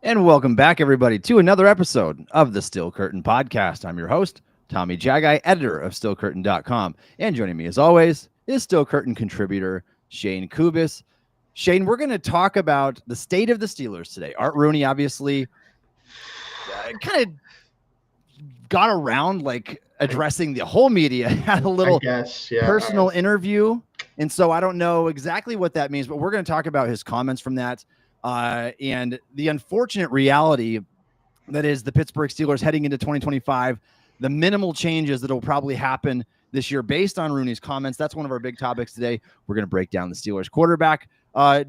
And welcome back, everybody, to another episode of the Steel Curtain Podcast. I'm your host, Tommy Jaggi, editor of SteelCurtain.com. And joining me, as always, is Steel Curtain contributor Shayne Kubas. Shayne, we're going to talk about the state of the Steelers today. Art Rooney obviously kind of got around like addressing the whole media, had a little personal interview. And so I don't know exactly what that means, but we're going to talk about his comments from that. And the unfortunate reality that is the Pittsburgh Steelers heading into 2025, the minimal changes that will probably happen this year based on Rooney's comments. That's one of our big topics today. We're going to break down the Steelers quarterback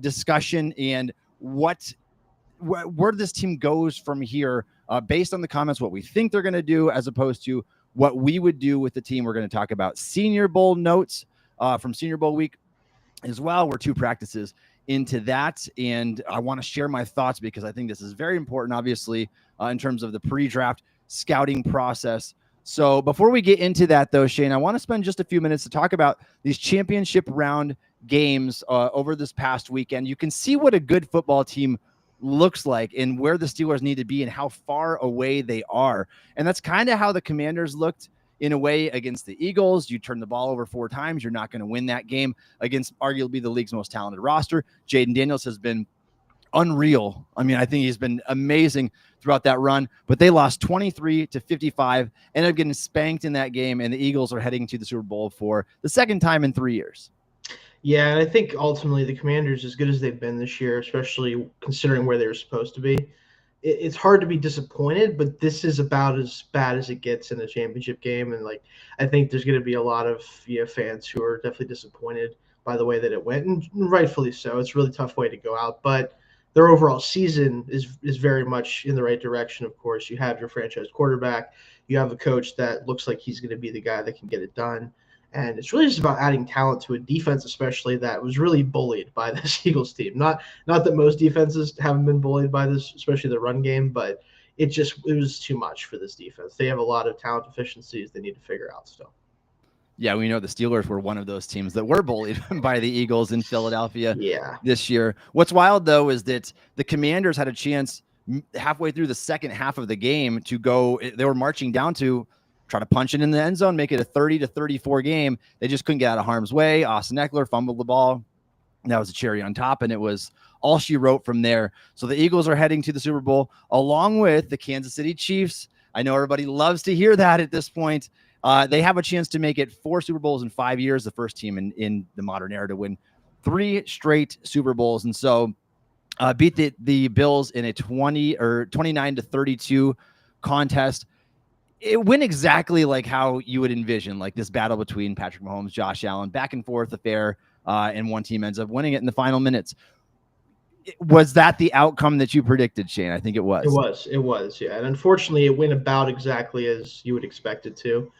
discussion and where this team goes from here based on the comments, what we think they're going to do as opposed to what we would do with the team. We're going to talk about Senior Bowl notes from Senior Bowl week as well. We're 2 practices into that, and I want to share my thoughts because I think this is very important, obviously, in terms of the pre-draft scouting process. So before we get into that, though, Shayne, I want to spend just a few minutes to talk about these championship round games over this past weekend. You can see what a good football team looks like and where the Steelers need to be and how far away they are. And that's kind of how the Commanders looked in a way against the Eagles. You turn the ball over 4 times, you're not going to win that game against arguably the league's most talented roster. Jaden Daniels has been unreal. I mean, I think he's been amazing throughout that run, but they lost 23-55, ended up getting spanked in that game, and the Eagles are heading to the Super Bowl for the second time in 3 years. Yeah, and I think ultimately the Commanders, as good as they've been this year, especially considering where they were supposed to be, it's hard to be disappointed, but this is about as bad as it gets in a championship game. And I think there's going to be a lot of fans who are definitely disappointed by the way that it went, and rightfully so. It's a really tough way to go out, but their overall season is very much in the right direction. Of course, you have your franchise quarterback, you have a coach that looks like he's going to be the guy that can get it done. And it's really just about adding talent to a defense, especially that was really bullied by this Eagles team. Not that most defenses haven't been bullied by this, especially the run game, but it was too much for this defense. They have a lot of talent deficiencies they need to figure out still. Yeah, we know the Steelers were one of those teams that were bullied by the Eagles in Philadelphia this year. What's wild, though, is that the Commanders had a chance halfway through the second half of the game to go. They were marching down to try to punch it in the end zone, make it a 30-34 game. They just couldn't get out of harm's way. Austin Eckler fumbled the ball. That was a cherry on top, and it was all she wrote from there. So the Eagles are heading to the Super Bowl along with the Kansas City Chiefs. I know everybody loves to hear that at this point. They have a chance to make it 4 Super Bowls in 5 years, the first team in the modern era to win 3 straight Super Bowls. And so beat the Bills in a 29-32 contest. It went exactly like how you would envision, like this battle between Patrick Mahomes, Josh Allen, back and forth affair, and one team ends up winning it in the final minutes. Was that the outcome that you predicted, Shayne? I think it was. It was, yeah. And unfortunately, it went about exactly as you would expect it to.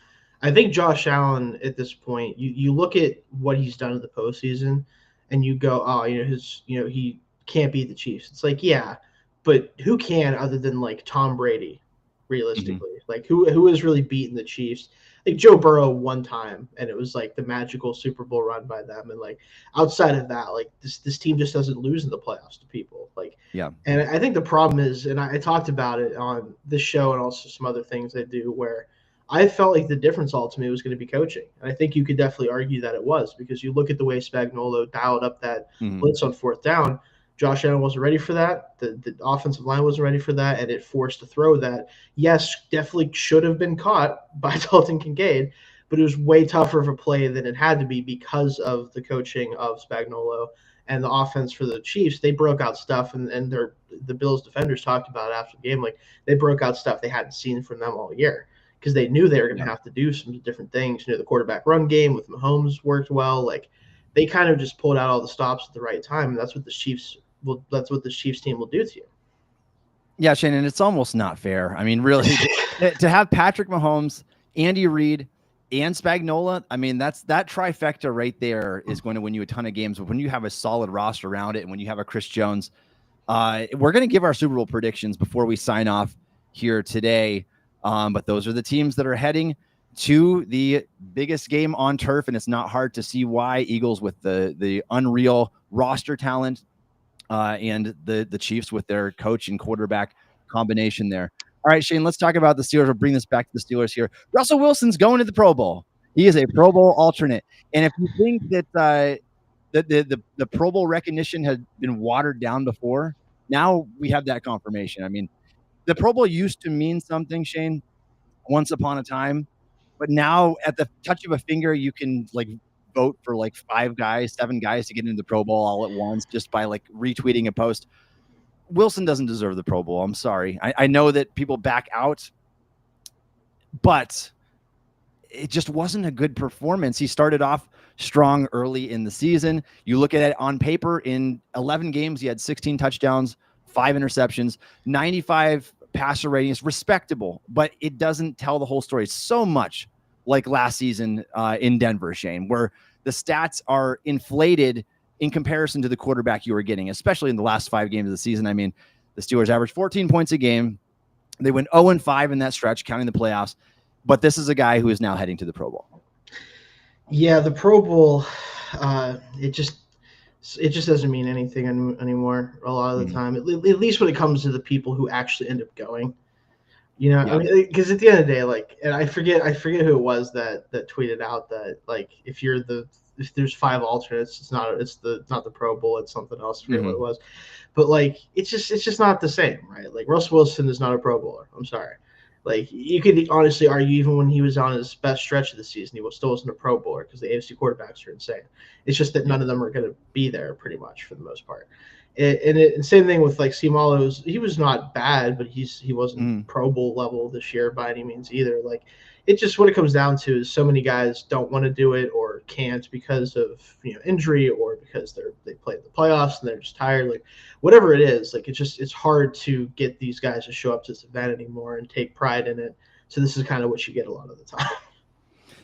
I think Josh Allen at this point, you look at what he's done in the postseason, and you go, oh, he can't beat the Chiefs. It's like, yeah, but who can other than like Tom Brady? Realistically, like who has really beaten the Chiefs? Like Joe Burrow one time, and it was like the magical Super Bowl run by them. And like outside of that, like this team just doesn't lose in the playoffs to people. Like, yeah. And I think the problem is, and I talked about it on this show and also some other things I do, where I felt like the difference ultimately was going to be coaching. And I think you could definitely argue that it was, because you look at the way Spagnuolo dialed up that blitz on 4th down. Josh Allen wasn't ready for that. The offensive line wasn't ready for that, and it forced a throw that, yes, definitely should have been caught by Dalton Kincaid, but it was way tougher of a play than it had to be because of the coaching of Spagnuolo and the offense for the Chiefs. They broke out stuff, and the Bills defenders talked about it after the game. Like, they broke out stuff they hadn't seen from them all year because they knew they were going to have to do some different things. The quarterback run game with Mahomes worked well. Like, they kind of just pulled out all the stops at the right time, and that's what the Chiefs team will do to you. Yeah, Shayne, and it's almost not fair. I mean, really, to have Patrick Mahomes, Andy Reid, and Spagnuolo, I mean, that trifecta right there is going to win you a ton of games. But when you have a solid roster around it, and when you have a Chris Jones, we're going to give our Super Bowl predictions before we sign off here today. But those are the teams that are heading to the biggest game on turf, and it's not hard to see why. Eagles with the unreal roster talent, and the Chiefs with their coach and quarterback combination there. All right, Shayne, let's talk about the Steelers. We'll bring this back to the Steelers here. Russell Wilson's going to the Pro Bowl. He is a Pro Bowl alternate. And if you think that the Pro Bowl recognition had been watered down before, now we have that confirmation. I mean, the Pro Bowl used to mean something, Shayne, once upon a time, but now at the touch of a finger, you can like vote for like 7 guys to get into the Pro Bowl all at once just by like retweeting a post. Wilson doesn't deserve the Pro Bowl. I'm sorry. I know that people back out, but it just wasn't a good performance. He started off strong early in the season. You look at it on paper, in 11 games, he had 16 touchdowns, 5 interceptions, 95 passer ratings, respectable, but it doesn't tell the whole story. It's so much like last season in Denver, Shayne, where the stats are inflated in comparison to the quarterback you were getting, especially in the last 5 games of the season. I mean, the Steelers averaged 14 points a game. They went 0-5 in that stretch, counting the playoffs. But this is a guy who is now heading to the Pro Bowl. Yeah, the Pro Bowl, it just doesn't mean anything anymore a lot of the time. At least when it comes to the people who actually end up going. You know, I mean, because at the end of the day, like, and I forget who it was that tweeted out that like if there's 5 alternates, it's not the Pro Bowl, it's something else. I forget what it was, but like it's just not the same, right? Like Russell Wilson is not a Pro Bowler. I'm sorry. Like you could honestly argue even when he was on his best stretch of the season, he still wasn't a Pro Bowler because the AFC quarterbacks are insane. It's just that none of them are going to be there pretty much for the most part. And same thing with like Seumalo. He was not bad, but he wasn't Pro Bowl level this year by any means either. Like it just what it comes down to is so many guys don't want to do it or can't because of injury or because they played the playoffs and they're just tired. Like whatever it is, like it's hard to get these guys to show up to this event anymore and take pride in it. So this is kind of what you get a lot of the time.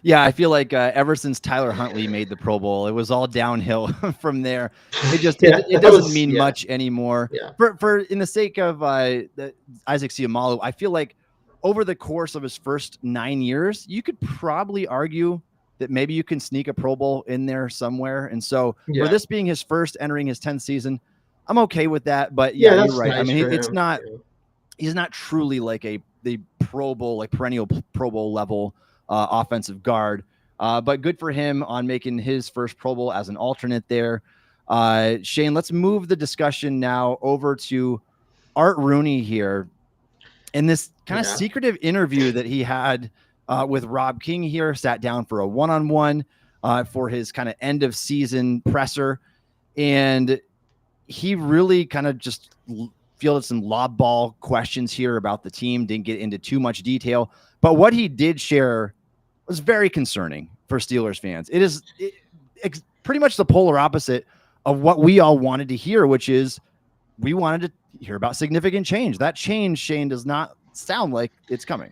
Yeah, I feel like ever since Tyler Huntley made the Pro Bowl, it was all downhill from there. It doesn't mean much anymore. Yeah. For in the sake of Isaac Seumalo, I feel like over the course of his first 9 years, you could probably argue that maybe you can sneak a Pro Bowl in there somewhere. And so for this being his first, entering his 10th season, I'm okay with that. But yeah, you're right. Nice. I mean, it's not. He's not truly like the Pro Bowl, like perennial Pro Bowl level offensive guard, but good for him on making his first Pro Bowl as an alternate there. Shayne, let's move the discussion now over to Art Rooney here. In this kind of secretive interview that he had with Rob King here, sat down for a one-on-one for his kind of end of season presser. And he really kind of just fielded some lob ball questions here about the team, didn't get into too much detail. But what he did share was very concerning for Steelers fans. It's pretty much the polar opposite of what we all wanted to hear, which is we wanted to hear about significant change. That change, Shayne, does not sound like it's coming.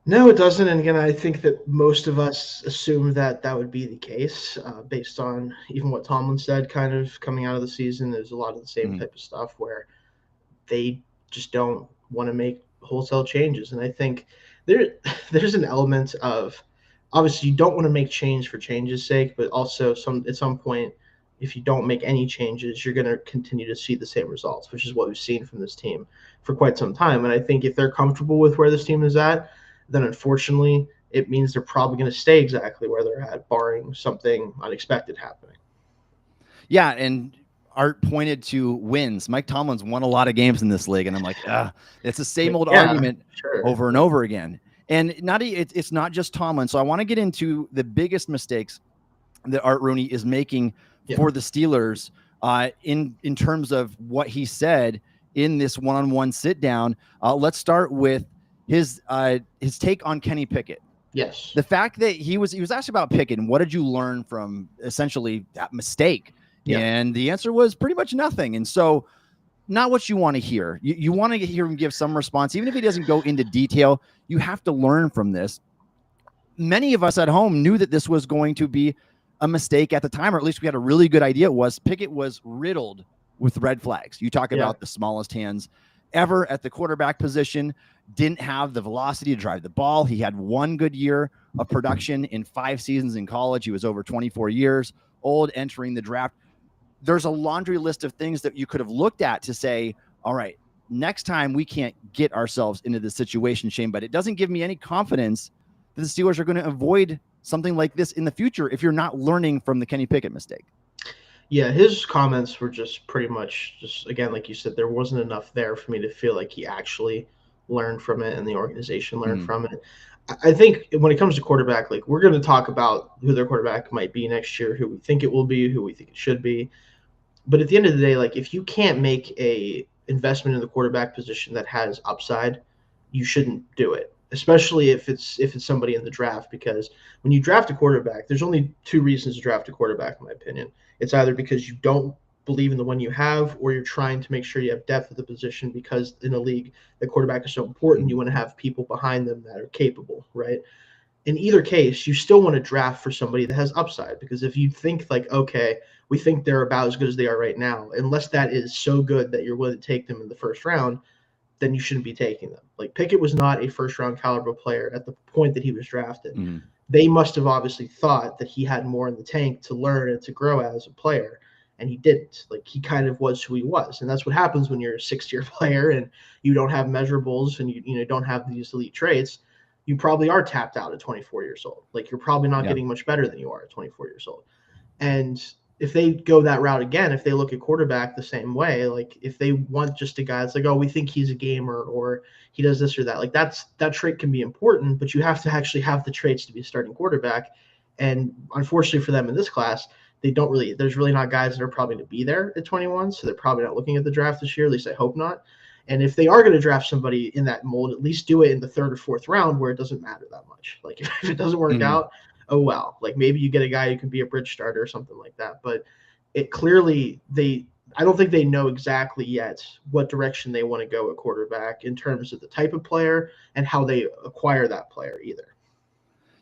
No, it doesn't. And again, I think that most of us assumed that would be the case based on even what Tomlin said kind of coming out of the season. There's a lot of the same type of stuff where they just don't want to make wholesale changes. And I think there's an element of obviously you don't want to make change for change's sake, but also at some point, if you don't make any changes, you're going to continue to see the same results, which is what we've seen from this team for quite some time. And I think if they're comfortable with where this team is at, then unfortunately it means they're probably going to stay exactly where they're at, barring something unexpected happening. Yeah, and Art pointed to wins. Mike Tomlin's won a lot of games in this league, and I'm like, it's the same old argument over and over again. And it's not just Tomlin. So I want to get into the biggest mistakes that Art Rooney is making for the Steelers in terms of what he said in this one-on-one sit down. Let's start with his take on Kenny Pickett. Yes. The fact that he was asked about Pickett and what did you learn from essentially that mistake? Yeah. And the answer was pretty much nothing. And so not what you want to hear. You want to hear him give some response. Even if he doesn't go into detail, you have to learn from this. Many of us at home knew that this was going to be a mistake at the time, or at least we had a really good idea. Pickett was riddled with red flags. You talk about the smallest hands ever at the quarterback position, didn't have the velocity to drive the ball. He had one good year of production in 5 seasons in college. He was over 24 years old entering the draft. there's a laundry list of things that you could have looked at to say, all right, next time we can't get ourselves into this situation, Shayne, but it doesn't give me any confidence that the Steelers are going to avoid something like this in the future if you're not learning from the Kenny Pickett mistake. Yeah, his comments were just pretty much just, again, like you said, there wasn't enough there for me to feel like he actually learned from it and the organization learned from it. I think when it comes to quarterback, like, we're going to talk about who their quarterback might be next year, who we think it will be, who we think it should be. But at the end of the day, like, if you can't make a investment in the quarterback position that has upside, you shouldn't do it, especially if it's somebody in the draft, because when you draft a quarterback, there's only two reasons to draft a quarterback, in my opinion. It's either because you don't believe in the one you have, or you're trying to make sure you have depth at the position, because in a league, the quarterback is so important. You want to have people behind them that are capable, right? In either case, you still want to draft for somebody that has upside, because if you think like, okay, we think they're about as good as they are right now, unless that is so good that you're willing to take them in the first round, then you shouldn't be taking them. Like, Pickett was not a first round caliber player at the point that he was drafted. They must have obviously thought that he had more in the tank to learn and to grow as a player, and he didn't. Like, he kind of was who he was, and that's what happens when you're a sixth-year player and you don't have measurables and you don't have these elite traits. You probably are tapped out at 24 years old. Like, you're probably not getting much better than you are at 24 years old. And if they go that route again, if they look at quarterback the same way, like, if they want just a guy that's like, oh, we think he's a gamer, or he does this or that, like, that trait can be important, but you have to actually have the traits to be a starting quarterback. And unfortunately for them in this class, there's really not guys that are probably going to be there at 21. So they're probably not looking at the draft this year. At least I hope not. And if they are going to draft somebody in that mold, at least do it in the third or fourth round, where it doesn't matter that much. Like, if it doesn't work out, oh well. Like, maybe you get a guy who can be a bridge starter or something like that. But it clearly, I don't think they know exactly yet what direction they want to go at quarterback in terms of the type of player and how they acquire that player either.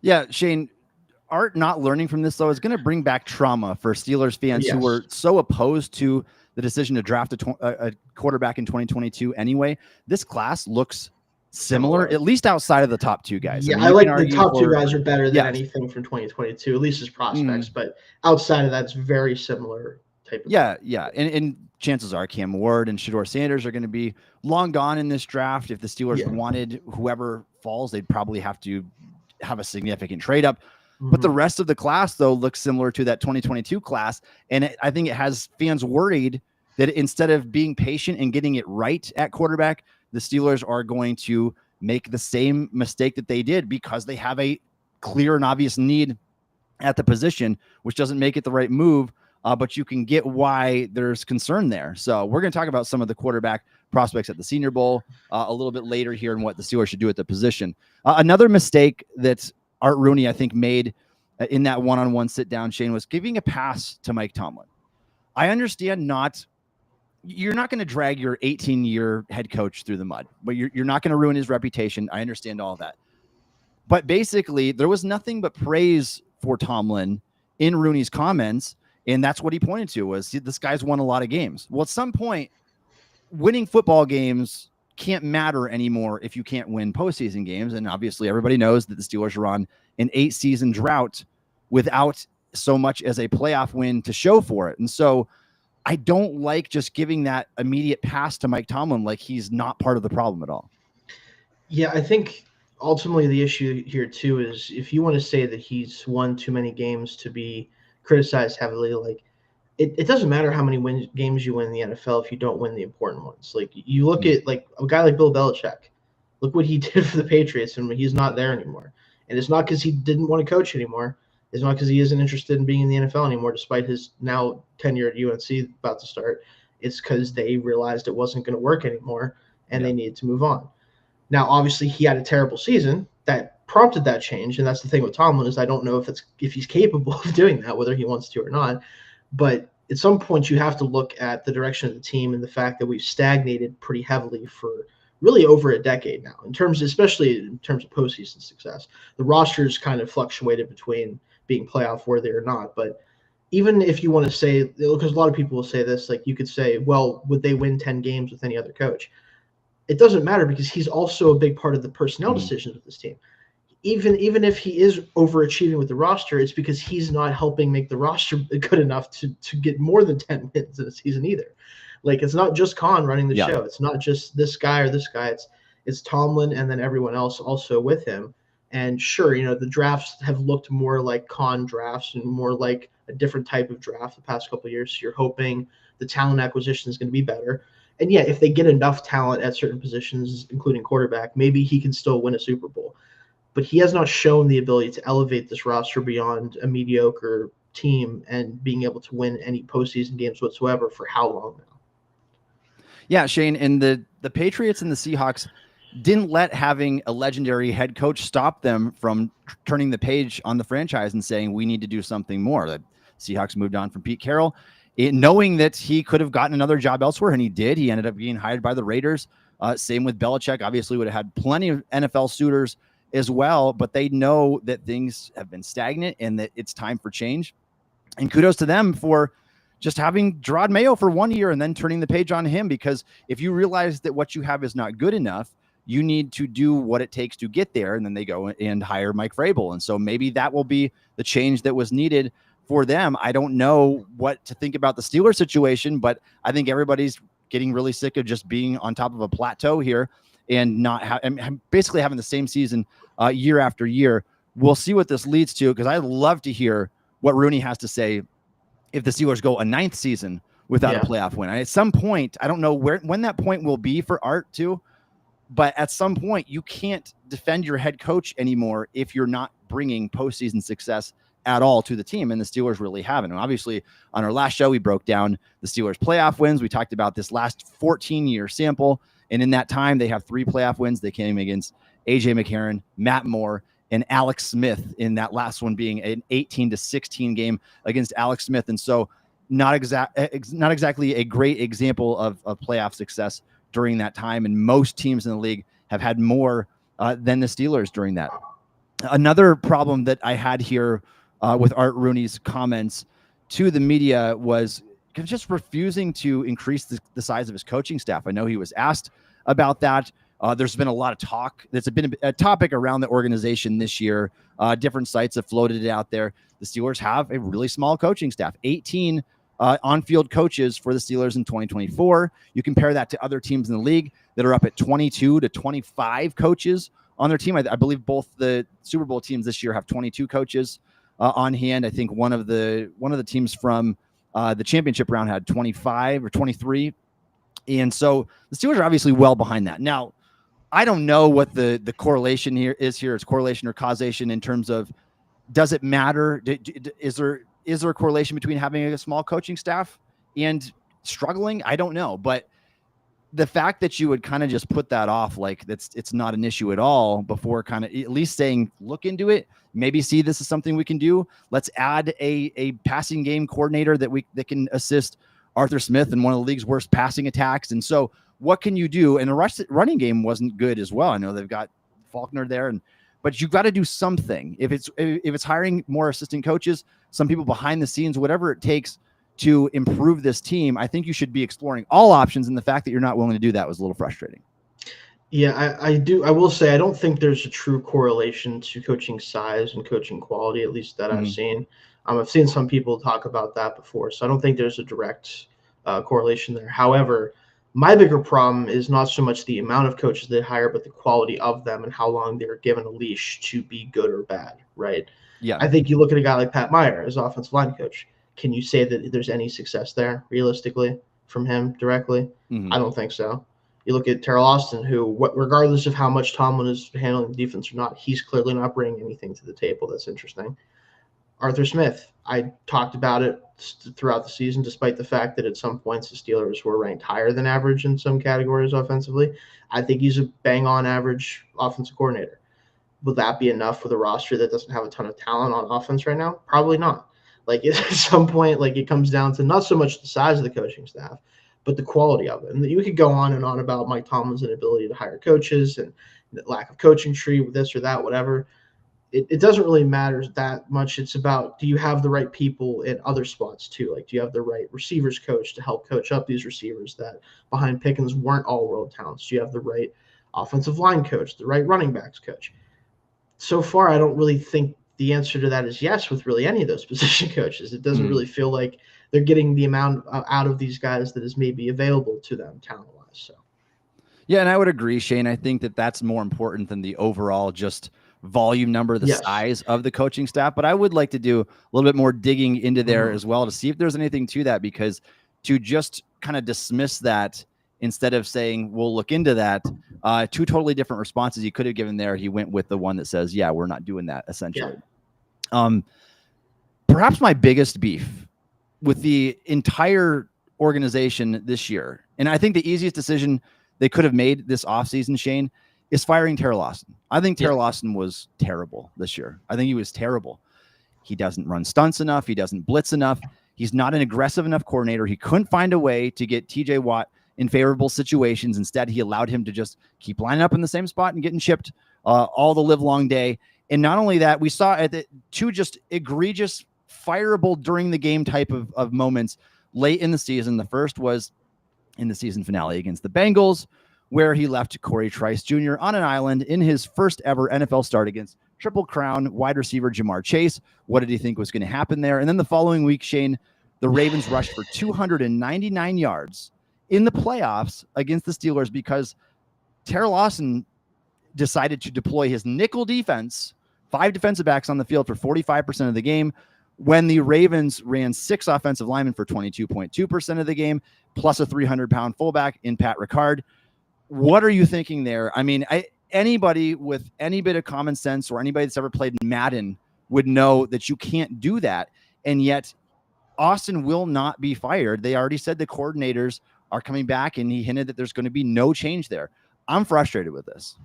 Yeah, Shayne, Art not learning from this, though, is going to bring back trauma for Steelers fans who were so opposed to the decision to draft a quarterback in 2022 anyway. This class looks similar, at least outside of the top two guys. Yeah, I like the top two guys are better than anything from 2022, at least as prospects. But outside of that, it's very similar type of thing. Yeah. And chances are Cam Ward and Shedeur Sanders are going to be long gone in this draft. If the Steelers wanted whoever falls, they'd probably have to have a significant trade up. But the rest of the class, though, looks similar to that 2022 class. And I think it has fans worried that instead of being patient and getting it right at quarterback, the Steelers are going to make the same mistake that they did because they have a clear and obvious need at the position, which doesn't make it the right move. But you can get why there's concern there. So we're going to talk about some of the quarterback prospects at the Senior Bowl a little bit later here and what the Steelers should do at the position. Another mistake that Art Rooney, I think, made in that one-on-one sit-down, Shayne, was giving a pass to Mike Tomlin. I understand you're not going to drag your 18-year head coach through the mud, but you're not going to ruin his reputation. I understand all that. But basically, there was nothing but praise for Tomlin in Rooney's comments, and that's what he pointed to was this guy's won a lot of games. Well, at some point, winning football games can't matter anymore if you can't win postseason games. And obviously everybody knows that the Steelers are on an 8-season drought without so much as a playoff win to show for it. And so I don't like just giving that immediate pass to Mike Tomlin like he's not part of the problem at all. Yeah, I think ultimately the issue here too is if you want to say that he's won too many games to be criticized heavily, like, it doesn't matter how many games you win in the NFL if you don't win the important ones. Like, you look at like a guy like Bill Belichick. Look what he did for the Patriots, and he's not there anymore. And it's not because he didn't want to coach anymore. It's not because he isn't interested in being in the NFL anymore, despite his now tenure at UNC about to start. It's because they realized it wasn't going to work anymore, and they needed to move on. Now, obviously, he had a terrible season that prompted that change, and that's the thing with Tomlin is I don't know if he's capable of doing that, whether he wants to or not. But at some point, you have to look at the direction of the team and the fact that we've stagnated pretty heavily for really over a decade now, especially in terms of postseason success. The roster's kind of fluctuated between being playoff worthy or not. But even if you want to say, because a lot of people will say this, like, you could say, well, would they win 10 games with any other coach? It doesn't matter because he's also a big part of the personnel decisions of this team. even if he is overachieving with the roster, it's because he's not helping make the roster good enough to get more than 10 wins in a season either. Like, it's not just Khan running the Yeah. show. It's not just this guy or this guy. It's Tomlin and then everyone else also with him. And sure, the drafts have looked more like Khan drafts and more like a different type of draft the past couple of years. So you're hoping the talent acquisition is going to be better. And yeah, if they get enough talent at certain positions, including quarterback, maybe he can still win a Super Bowl. But he has not shown the ability to elevate this roster beyond a mediocre team and being able to win any postseason games whatsoever for how long now? Yeah, Shayne, and the Patriots and the Seahawks didn't let having a legendary head coach stop them from turning the page on the franchise and saying we need to do something more. The Seahawks moved on from Pete Carroll, knowing that he could have gotten another job elsewhere, and he did. He ended up being hired by the Raiders. Same with Belichick. Obviously, would have had plenty of NFL suitors as well, but they know that things have been stagnant and that it's time for change. And kudos to them for just having Gerard Mayo for 1 year and then turning the page on him, because if you realize that what you have is not good enough, you need to do what it takes to get there. And then they go and hire Mike Vrabel. And so maybe that will be the change that was needed for them. I don't know what to think about the Steelers situation, but I think everybody's getting really sick of just being on top of a plateau here and not basically having the same season year after year. We'll see what this leads to, because I'd love to hear what Rooney has to say if the Steelers go a 9th season without a playoff win. At some point, I don't know when that point will be for Art too, but at some point you can't defend your head coach anymore if you're not bringing postseason success at all to the team. And the Steelers really haven't. And obviously on our last show, we broke down the Steelers playoff wins. We talked about this last 14-year sample. And in that time, they have 3 playoff wins. They came against AJ McCarron, Matt Moore, and Alex Smith, in that last one being an 18-16 game against Alex Smith. And so not exactly a great example of playoff success during that time. And most teams in the league have had more than the Steelers during that. Another problem that I had here with Art Rooney's comments to the media was just refusing to increase the size of his coaching staff. I know he was asked about that. There's been a lot of talk. There's been a topic around the organization this year. Different sites have floated it out there. The Steelers have a really small coaching staff, 18 on-field coaches for the Steelers in 2024. You compare that to other teams in the league that are up at 22 to 25 coaches on their team. I believe both the Super Bowl teams this year have 22 coaches on hand. I think one of the teams from the championship round had 25 or 23. And so the Steelers are obviously well behind that. Now, I don't know what the correlation here is. It's correlation or causation in terms of, does it matter? Is there a correlation between having a small coaching staff and struggling? I don't know. But the fact that you would kind of just put that off, like it's not an issue at all, before kind of at least saying, look into it, maybe see this is something we can do. Let's add a passing game coordinator that can assist Arthur Smith in one of the league's worst passing attacks. And so what can you do? And the running game wasn't good as well. I know they've got Faulkner there, but you've got to do something. If it's hiring more assistant coaches, some people behind the scenes, whatever it takes to improve this team, I think you should be exploring all options. And the fact that you're not willing to do that was a little frustrating. Yeah, I do. I will say I don't think there's a true correlation to coaching size and coaching quality, at least that I've seen. I've seen some people talk about that before, so I don't think there's a direct correlation there. However, my bigger problem is not so much the amount of coaches they hire, but the quality of them and how long they're given a leash to be good or bad, right? Yeah. I think you look at a guy like Pat Meyer as offensive line coach. Can you say that there's any success there realistically from him directly? I don't think so. You look at Terrell Austin, who, regardless of how much Tomlin is handling the defense or not, he's clearly not bringing anything to the table that's interesting. Arthur Smith, I talked about it throughout the season, despite the fact that at some points the Steelers were ranked higher than average in some categories offensively. I think he's a bang-on average offensive coordinator. Will that be enough with a roster that doesn't have a ton of talent on offense right now? Probably not. Like, at some point, like, it comes down to not so much the size of the coaching staff, but the quality of it. And you could go on and on about Mike Tomlin's inability to hire coaches and the lack of coaching tree with this or that, whatever. It doesn't really matter that much. It's about, do you have the right people in other spots too? Like, do you have the right receivers coach to help coach up these receivers that behind Pickens weren't all world talents? Do you have the right offensive line coach, the right running backs coach? so far, I don't really think the answer to that is yes with really any of those position coaches. It doesn't really feel like they're getting the amount out of these guys that is maybe available to them talent-wise. So. Yeah, and I would agree, Shayne. I think that that's more important than the overall just volume number, the size of the coaching staff. But I would like to do a little bit more digging into there as well to see if there's anything to that, because to just kind of dismiss that instead of saying we'll look into that, two totally different responses he could have given there. He went with the one that says, yeah, we're not doing that, essentially. Yeah. Perhaps my biggest beef with the entire organization this year, and I think the easiest decision they could have made this offseason, Shayne, is firing Terry Lawson. I think Terry Lawson was terrible this year. I think he was terrible. He doesn't run stunts enough. He doesn't blitz enough. He's not an aggressive enough coordinator. He couldn't find a way to get TJ Watt in favorable situations. Instead, he allowed him to just keep lining up in the same spot and getting chipped all the live long day. And not only that, we saw at the two just egregious, fireable during the game type of moments late in the season. The first was in the season finale against the Bengals, where he left Corey Trice Jr. on an island in his first ever NFL start against Triple Crown wide receiver Jamar Chase. What did he think was going to happen there? And then the following week, Shayne, the Ravens rushed for 299 yards in the playoffs against the Steelers because Terry Lawson decided to deploy his nickel defense, 5 defensive backs on the field for 45% of the game, when the Ravens ran 6 offensive linemen for 22.2% of the game, plus a 300-pound fullback in Pat Ricard. What are you thinking there? I mean, anybody with any bit of common sense or anybody that's ever played Madden would know that you can't do that. And yet Austin will not be fired. They already said the coordinators are coming back, and he hinted that there's going to be no change there. I'm frustrated with this.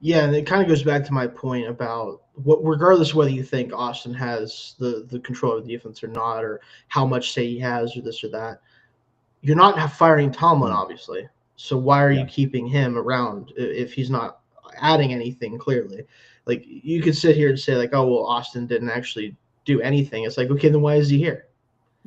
Yeah, and it kind of goes back to my point about regardless of whether you think Austin has the control of the defense or not, or how much say he has or this or that, you're not firing Tomlin, obviously. So why are you keeping him around if he's not adding anything clearly? Like, you could sit here and say, like, oh, well, Austin didn't actually do anything. It's like, okay, then why is he here?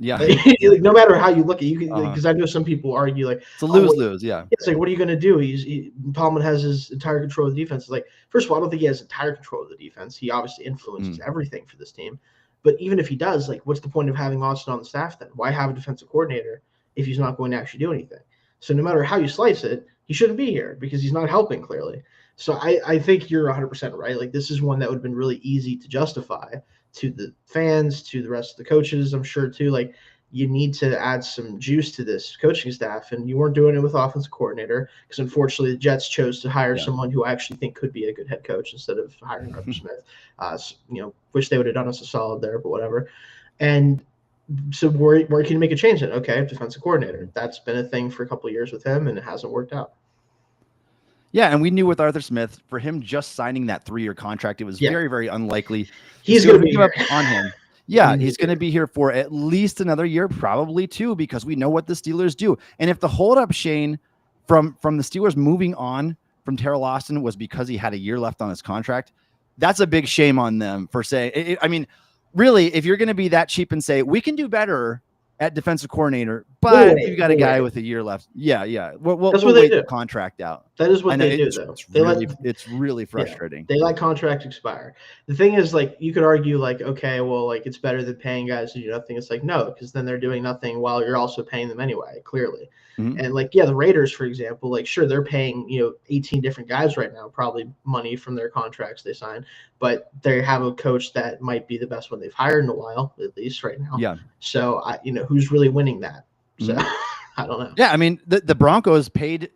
Yeah. Like, no matter how you look at it, because I know some people argue, like, it's a lose-lose, yeah. It's like, what are you going to do? Tomlin has his entire control of the defense. It's like, first of all, I don't think he has entire control of the defense. He obviously influences everything for this team. But even if he does, like, what's the point of having Austin on the staff then? Why have a defensive coordinator if he's not going to actually do anything? So no matter how you slice it, he shouldn't be here because he's not helping clearly. So I think you're 100% right. Like, this is one that would have been really easy to justify to the fans, to the rest of the coaches, I'm sure too. Like, you need to add some juice to this coaching staff, and you weren't doing it with offensive coordinator because unfortunately the Jets chose to hire someone who I actually think could be a good head coach instead of hiring Arthur Smith. Wish they would have done us a solid there, but whatever. And so where can you make a change then? Okay, defensive coordinator. That's been a thing for a couple of years with him, and it hasn't worked out. Yeah, and we knew with Arthur Smith, for him just signing that 3-year contract, it was very, very unlikely. He's going to be up on him. Yeah, he's going to be here for at least another year, probably 2, because we know what the Steelers do. And if the holdup, Shayne, from the Steelers moving on from Terry Lawson was because he had a year left on his contract, that's a big shame on them for saying. I mean, really, if you're going to be that cheap and say we can do better at defensive coordinator, but you've got a guy with a year left. Yeah. We'll wait the contract out. That is what they do, though. It's really frustrating. They let contracts expire. The thing is, like, you could argue, like, okay, well, like, it's better than paying guys to do nothing. It's like, no, because then they're doing nothing while you're also paying them anyway, clearly. And, like, the Raiders, for example, like, sure, they're paying, 18 different guys right now, probably money from their contracts they sign, but they have a coach that might be the best one they've hired in a while, at least right now. Yeah. So, who's really winning that? So, I don't know. Yeah, I mean, the Broncos paid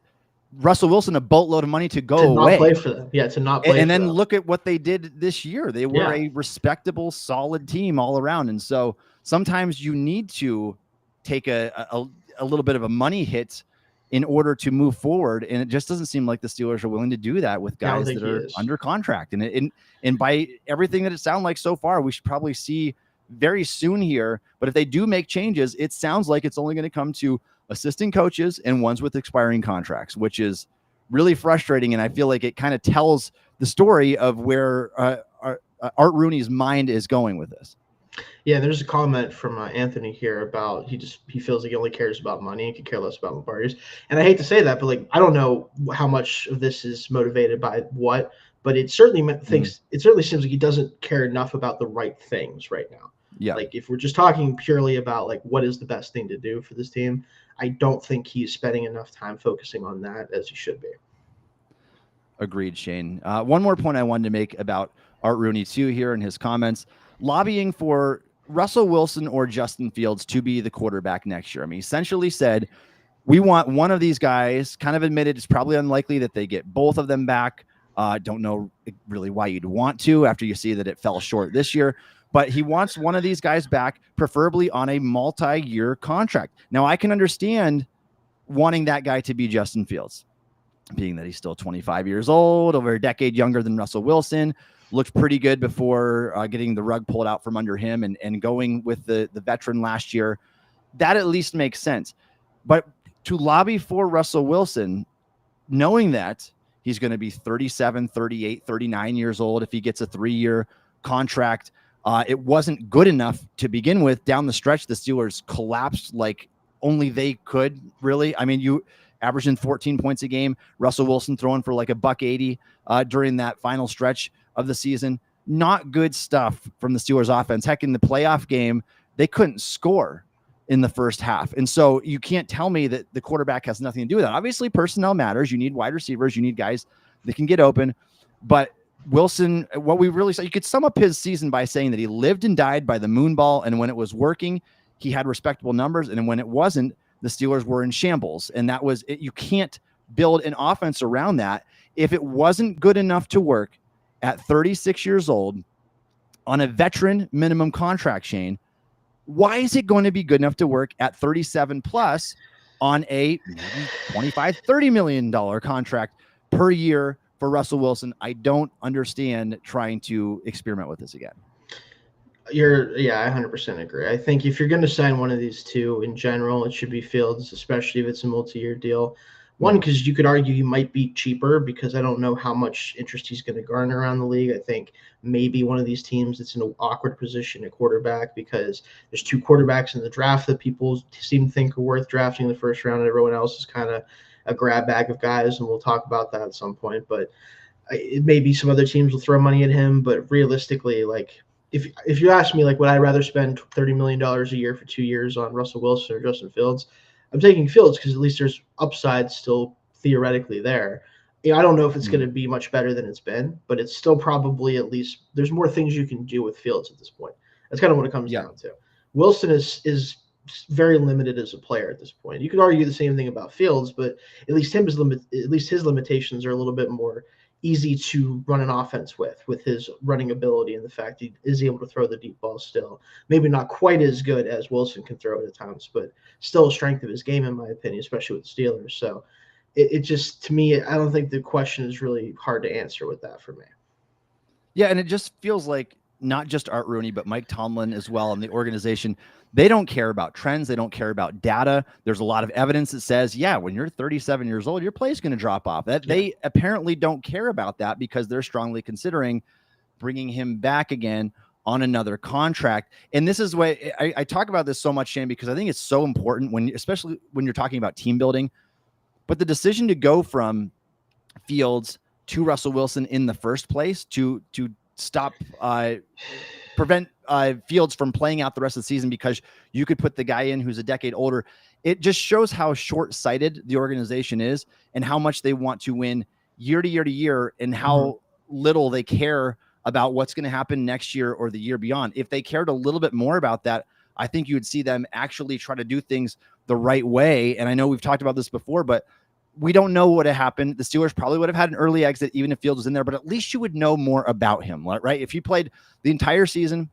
Russell Wilson a boatload of money to go away. Not play for them. Yeah, to not play and for then them. Look at what they did this year. They were a respectable, solid team all around. And so sometimes you need to take a little bit of a money hit in order to move forward. And it just doesn't seem like the Steelers are willing to do that with guys that are under contract. And by everything that it sounds like so far, we should probably see very soon here. But if they do make changes, it sounds like it's only going to come to assistant coaches and ones with expiring contracts, which is really frustrating. And I feel like it kind of tells the story of where Art Rooney's mind is going with this. Yeah, there's a comment from Anthony here about he feels like he only cares about money and could care less about Lombardi's. And I hate to say that, but, like, I don't know how much of this is motivated by what, but it certainly seems like he doesn't care enough about the right things right now. Yeah. Like if we're just talking purely about like what is the best thing to do for this team, I don't think he's spending enough time focusing on that as he should be. Agreed, Shayne. One more point I wanted to make about Art Rooney II here in his comments, lobbying for Russell Wilson or Justin Fields to be the quarterback next year. I mean, essentially said, we want one of these guys, kind of admitted it's probably unlikely that they get both of them back. Don't know really why you'd want to after you see that it fell short this year. But he wants one of these guys back, preferably on a multi-year contract. Now, I can understand wanting that guy to be Justin Fields, being that he's still 25 years old, over a decade younger than Russell Wilson, looked pretty good before getting the rug pulled out from under him and going with the veteran last year. That at least makes sense. But to lobby for Russell Wilson, knowing that he's going to be 37, 38, 39 years old if he gets a 3-year contract, it wasn't good enough to begin with. Down the stretch, the Steelers collapsed like only they could, really. I mean, you averaging 14 points a game, Russell Wilson throwing for like $180 during that final stretch of the season. Not good stuff from the Steelers offense. Heck, in the playoff game, they couldn't score in the first half. And so you can't tell me that the quarterback has nothing to do with that. Obviously, personnel matters. You need wide receivers. You need guys that can get open. But Wilson, what we really saw, you could sum up his season by saying that he lived and died by the moon ball. And when it was working, he had respectable numbers. And when it wasn't, the Steelers were in shambles. And that was it. You can't build an offense around that. If it wasn't good enough to work at 36 years old on a veteran minimum contract, Shayne, why is it going to be good enough to work at 37 plus on a maybe $25, $30 million contract per year for Russell Wilson? I don't understand trying to experiment with this again. I 100% agree. I think if you're going to sign one of these two in general, it should be Fields, especially if it's a multi-year deal. One, because you could argue he might be cheaper because I don't know how much interest he's going to garner around the league. I think maybe one of these teams that's in an awkward position at quarterback because there's 2 quarterbacks in the draft that people seem to think are worth drafting in the first round, and everyone else is kind of a grab bag of guys, and we'll talk about that at some point. But it maybe some other teams will throw money at him, but realistically, like if you ask me, like, would I rather spend $30 million a year for 2 years on Russell Wilson or Justin Fields? I'm taking Fields because at least there's upside still theoretically there. I don't know if it's going to be much better than it's been, but it's still probably at least there's more things you can do with Fields at this point. That's kind of what it comes down to. Wilson is very limited as a player at this point. You could argue the same thing about Fields, but at least his limitations are a little bit more easy to run an offense with his running ability and the fact he is able to throw the deep ball still. Maybe not quite as good as Wilson can throw it at times, but still a strength of his game, in my opinion, especially with the Steelers. So it just, to me, I don't think the question is really hard to answer with that for me. Yeah, and it just feels like not just Art Rooney, but Mike Tomlin as well, and the organization, they don't care about trends. They don't care about data. There's a lot of evidence that says, yeah, when you're 37 years old, your play is going to drop off. They apparently don't care about that because they're strongly considering bringing him back again on another contract. And this is why I talk about this so much, Shane, because I think it's so important especially when you're talking about team building. But the decision to go from Fields to Russell Wilson in the first place to stop prevent Fields from playing out the rest of the season because you could put the guy in who's a decade older. It just shows how short-sighted the organization is and how much they want to win year to year to year and how little they care about what's going to happen next year or the year beyond. If they cared a little bit more about that, I think you would see them actually try to do things the right way. And I know we've talked about this before, but we don't know what would have happened. The Steelers probably would have had an early exit, even if Fields was in there, but at least you would know more about him, right? If you played the entire season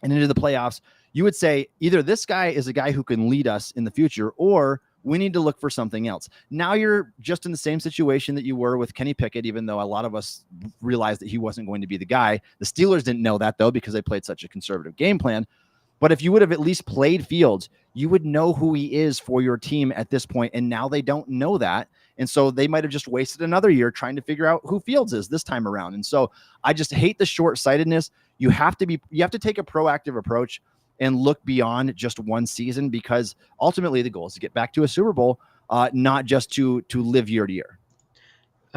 and into the playoffs, you would say either this guy is a guy who can lead us in the future, or we need to look for something else. Now you're just in the same situation that you were with Kenny Pickett, even though a lot of us realized that he wasn't going to be the guy. The Steelers didn't know that, though, because they played such a conservative game plan. But if you would have at least played Fields, you would know who he is for your team at this point. And now they don't know that. And so they might have just wasted another year trying to figure out who Fields is this time around. And so I just hate the short-sightedness. You have to take a proactive approach and look beyond just one season, because ultimately the goal is to get back to a Super Bowl, not just to live year to year.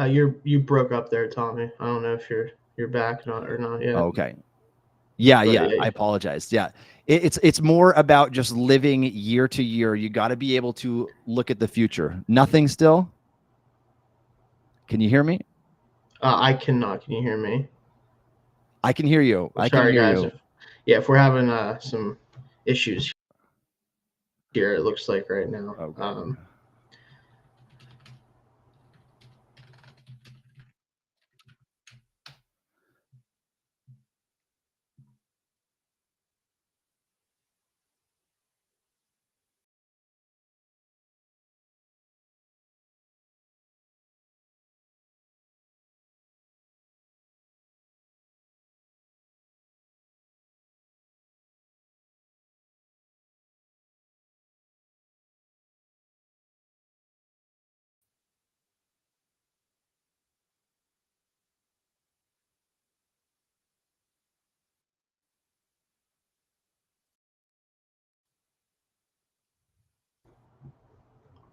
You broke up there, Tommy. I don't know if you're back or not yet. Okay. Yeah, But yeah. I apologize. Yeah. It's more about just living year to year. You got to be able to look at the future. Nothing still? Can you hear me? I cannot. Can you hear me? I can hear you. I can Sorry, hear guys. you. If we're having some issues here, it looks like right now. Okay.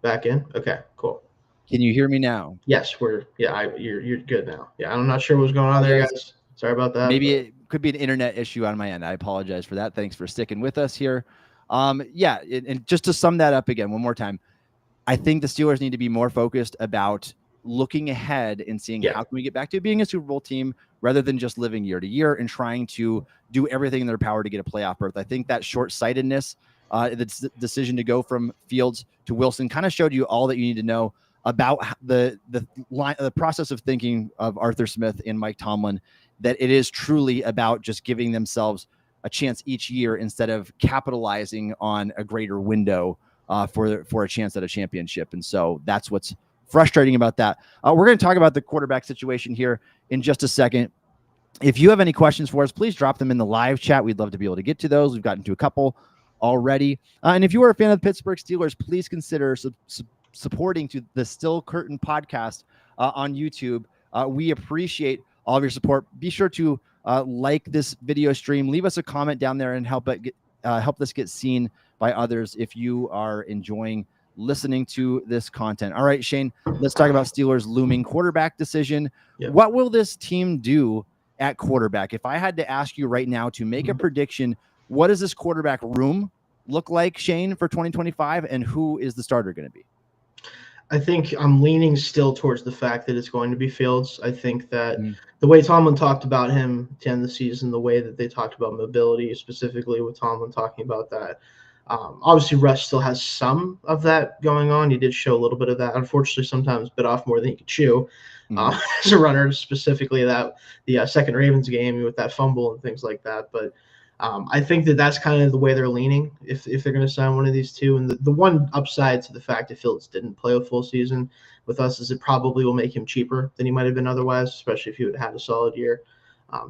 Back in. Okay, cool. Can you hear me now? Yes, you're good now. Yeah, I'm not sure what's going on there, guys. Sorry about that. Maybe it could be an internet issue on my end. I apologize for that. Thanks for sticking with us here. Yeah, and just to sum that up again one more time, I think the Steelers need to be more focused about looking ahead and seeing how can we get back to being a Super Bowl team rather than just living year to year and trying to do everything in their power to get a playoff berth. I think that short-sightedness, the decision to go from Fields to Wilson kind of showed you all that you need to know about the process of thinking of Arthur Smith and Mike Tomlin, that it is truly about just giving themselves a chance each year instead of capitalizing on a greater window for a chance at a championship. And so that's what's frustrating about that. We're going to talk about the quarterback situation here in just a second. If you have any questions for us, please drop them in the live chat. We'd love to be able to get to those. We've gotten to a couple already. And if you are a fan of the Pittsburgh Steelers, please consider supporting to the Still Curtain podcast on YouTube. We appreciate all of your support. Be sure to like this video stream. Leave us a comment down there and help this get seen by others if you are enjoying listening to this content. All right, Shayne, let's talk about Steelers' looming quarterback decision. Yep. What will this team do at quarterback? If I had to ask you right now to make a prediction, what does this quarterback room look like, Shayne, for 2025, and who is the starter going to be? I think I'm leaning still towards the fact that it's going to be Fields. I think that the way Tomlin talked about him to end the season, the way that they talked about mobility, specifically with Tomlin talking about that, obviously Russ still has some of that going on. He did show a little bit of that. Unfortunately, sometimes bit off more than he could chew as a runner, specifically the second Ravens game with that fumble and things like that. But I think that's kind of the way they're leaning if they're going to sign one of these two. And the one upside to the fact that Fields didn't play a full season with us is it probably will make him cheaper than he might have been otherwise, especially if he would have had a solid year.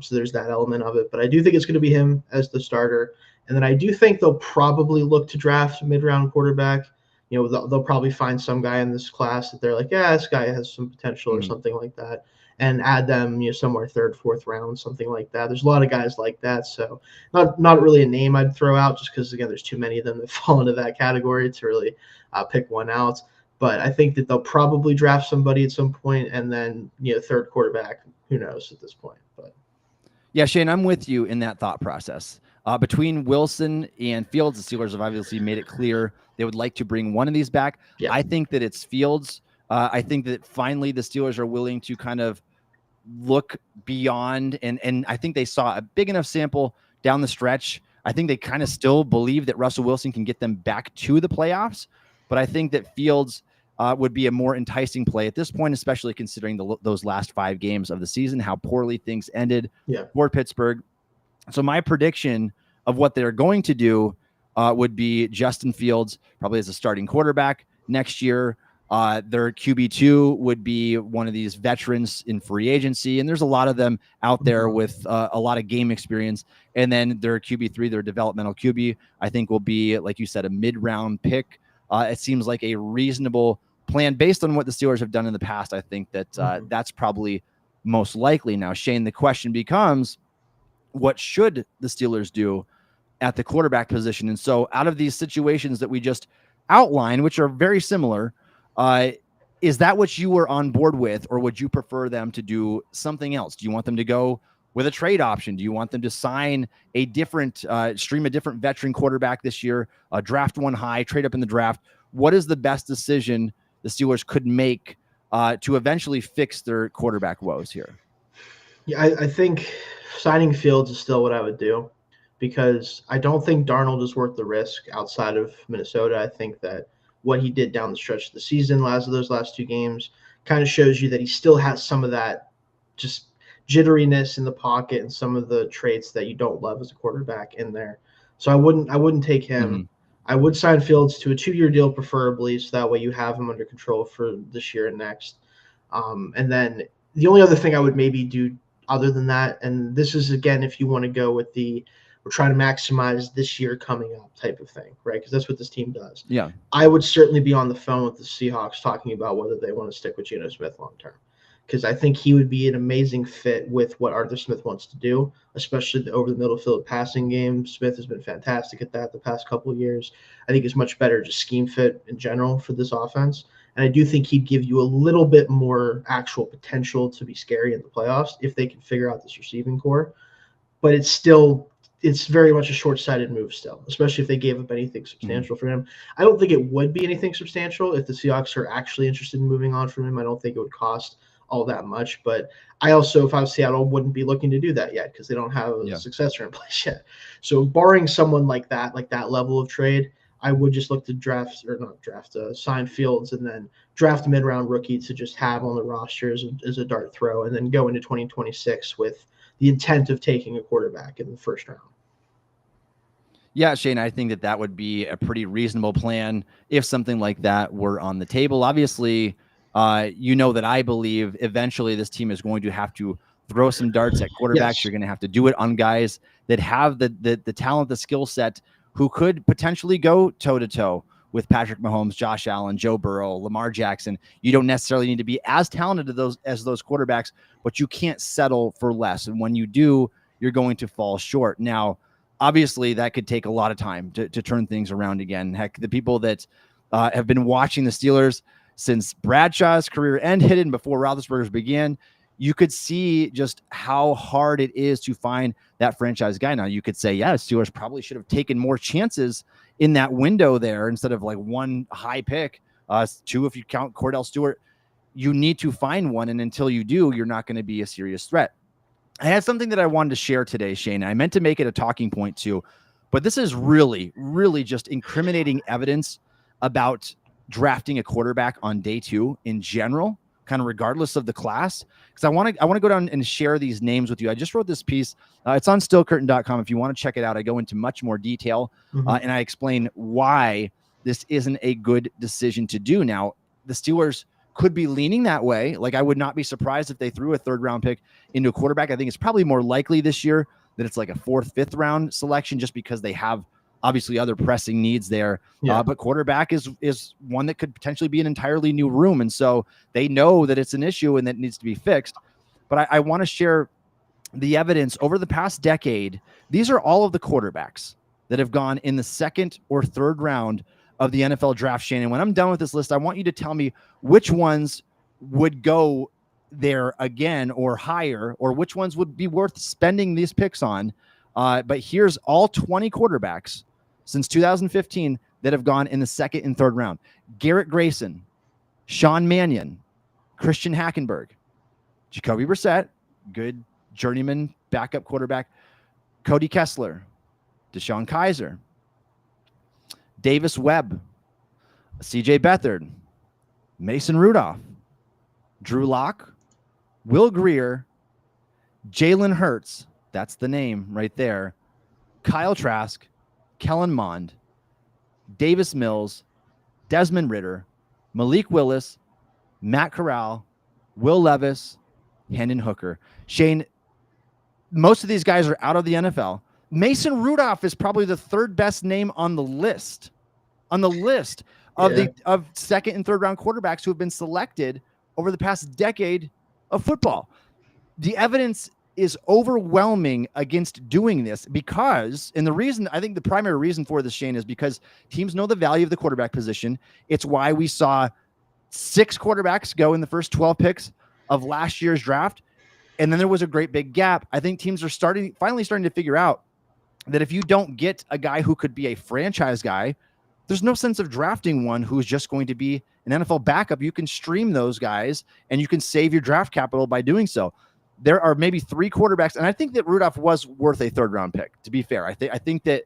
So there's that element of it. But I do think it's going to be him as the starter. And then I do think they'll probably look to draft a mid-round quarterback. You know, they'll probably find some guy in this class that they're like, yeah, this guy has some potential or something like that, and add them, somewhere third, fourth round, something like that. There's a lot of guys like that. So not really a name I'd throw out just because, again, there's too many of them that fall into that category to really pick one out. But I think that they'll probably draft somebody at some point, and then, third quarterback, who knows at this point. But yeah, Shayne, I'm with you in that thought process. Between Wilson and Fields, the Steelers have obviously made it clear they would like to bring one of these back. Yeah. I think that it's Fields. I think that finally the Steelers are willing to kind of look beyond, and I think they saw a big enough sample down the stretch. I think they kind of still believe that Russell Wilson can get them back to the playoffs, but I think that Fields would be a more enticing play at this point, especially considering those last 5 games of the season, how poorly things ended for Pittsburgh. So my prediction of what they're going to do would be Justin Fields probably as a starting quarterback next year. Their QB2 would be one of these veterans in free agency, and there's a lot of them out there with a lot of game experience. And then their QB3, their developmental QB, I think will be, like you said, a mid-round pick. It seems like a reasonable plan based on what the Steelers have done in the past. I think that that's probably most likely. Now, Shayne, the question becomes, what should the Steelers do at the quarterback position? And so out of these situations that we just outlined, which are very similar, Is that what you were on board with, or would you prefer them to do something else? Do you want them to go with a trade option? Do you want them to sign a different, stream a different veteran quarterback this year, draft one high, trade up in the draft? What is the best decision the Steelers could make to eventually fix their quarterback woes here? Yeah, I think signing Fields is still what I would do, because I don't think Darnold is worth the risk outside of Minnesota. I think that what he did down the stretch of the season, those last two games, kind of shows you that he still has some of that just jitteriness in the pocket and some of the traits that you don't love as a quarterback in there. So I wouldn't take him. Mm-hmm. I would sign Fields to a 2-year deal preferably, so that way you have him under control for this year and next. And then the only other thing I would maybe do other than that, and this is, again, if you want to go with the we're trying to maximize this year coming up type of thing, right? Because that's what this team does. Yeah. I would certainly be on the phone with the Seahawks talking about whether they want to stick with Geno Smith long term, because I think he would be an amazing fit with what Arthur Smith wants to do, especially the over the middle field passing game. Smith has been fantastic at that the past couple of years. I think it's much better just scheme fit in general for this offense. And I do think he'd give you a little bit more actual potential to be scary in the playoffs if they can figure out this receiving core. But it's very much a short-sighted move still, especially if they gave up anything substantial for him. I don't think it would be anything substantial if the Seahawks are actually interested in moving on from him. I don't think it would cost all that much. But I also, if I was Seattle, wouldn't be looking to do that yet because they don't have a successor in place yet. So barring someone like that level of trade, I would just look to sign Fields and then draft a mid-round rookie to just have on the roster as a dart throw, and then go into 2026 with the intent of taking a quarterback in the first round. Yeah, Shayne, I think that would be a pretty reasonable plan if something like that were on the table. Obviously, that I believe eventually this team is going to have to throw some darts at quarterbacks. Yes. You're going to have to do it on guys that have the talent, the skill set, who could potentially go toe-to-toe with Patrick Mahomes, Josh Allen, Joe Burrow, Lamar Jackson. You don't necessarily need to be as talented as those quarterbacks, but you can't settle for less. And when you do, you're going to fall short. Now, obviously, that could take a lot of time to turn things around again. Heck, the people that have been watching the Steelers since Bradshaw's career ended and before Roethlisberger's began, you could see just how hard it is to find that franchise guy. Now, you could say, yeah, Steelers probably should have taken more chances in that window there instead of like one high pick, 2 if you count Cordell Stewart. You need to find one, and until you do, you're not going to be a serious threat. I had something that I wanted to share today, Shayne. I meant to make it a talking point too, but this is really, really just incriminating evidence about drafting a quarterback on day 2 in general, kind of regardless of the class. Because I want to go down and share these names with you. I just wrote this piece. It's on stillcurtain.com. If you want to check it out, I go into much more detail and I explain why this isn't a good decision to do. Now, the Steelers could be leaning that way. Like, I would not be surprised if they threw a 3rd round pick into a quarterback. I think it's probably more likely this year that it's like a 4th, 5th round selection, just because they have obviously other pressing needs there. Yeah. But quarterback is one that could potentially be an entirely new room. And so they know that it's an issue and that needs to be fixed. But I want to share the evidence over the past decade. These are all of the quarterbacks that have gone in the 2nd or 3rd round of the NFL draft, Shayne. And when I'm done with this list, I want you to tell me which ones would go there again or higher, or which ones would be worth spending these picks on. But here's all 20 quarterbacks since 2015 that have gone in the 2nd and 3rd round. Garrett Grayson, Sean Mannion, Christian Hackenberg, Jacoby Brissett, good journeyman backup quarterback, Cody Kessler, Deshaun Kaiser, Davis Webb, CJ Beathard, Mason Rudolph, Drew Lock, Will Grier, Jalen Hurts, that's the name right there, Kyle Trask, Kellen Mond, Davis Mills, Desmond Ridder, Malik Willis, Matt Corral, Will Levis, Hendon Hooker. Shayne, most of these guys are out of the NFL. Mason Rudolph is probably the 3rd best name on the list. Of the 2nd and 3rd round quarterbacks who have been selected over the past decade of football. The evidence is overwhelming against doing this because, and the reason, I think the primary reason for this, Shayne, is because teams know the value of the quarterback position. It's why we saw 6 quarterbacks go in the first 12 picks of last year's draft. And then there was a great big gap. I think teams are finally starting to figure out that if you don't get a guy who could be a franchise guy, there's no sense of drafting one who's just going to be an NFL backup. You can stream those guys and you can save your draft capital by doing so. There are maybe 3 quarterbacks, and I think that Rudolph was worth a 3rd round pick, to be fair. I think that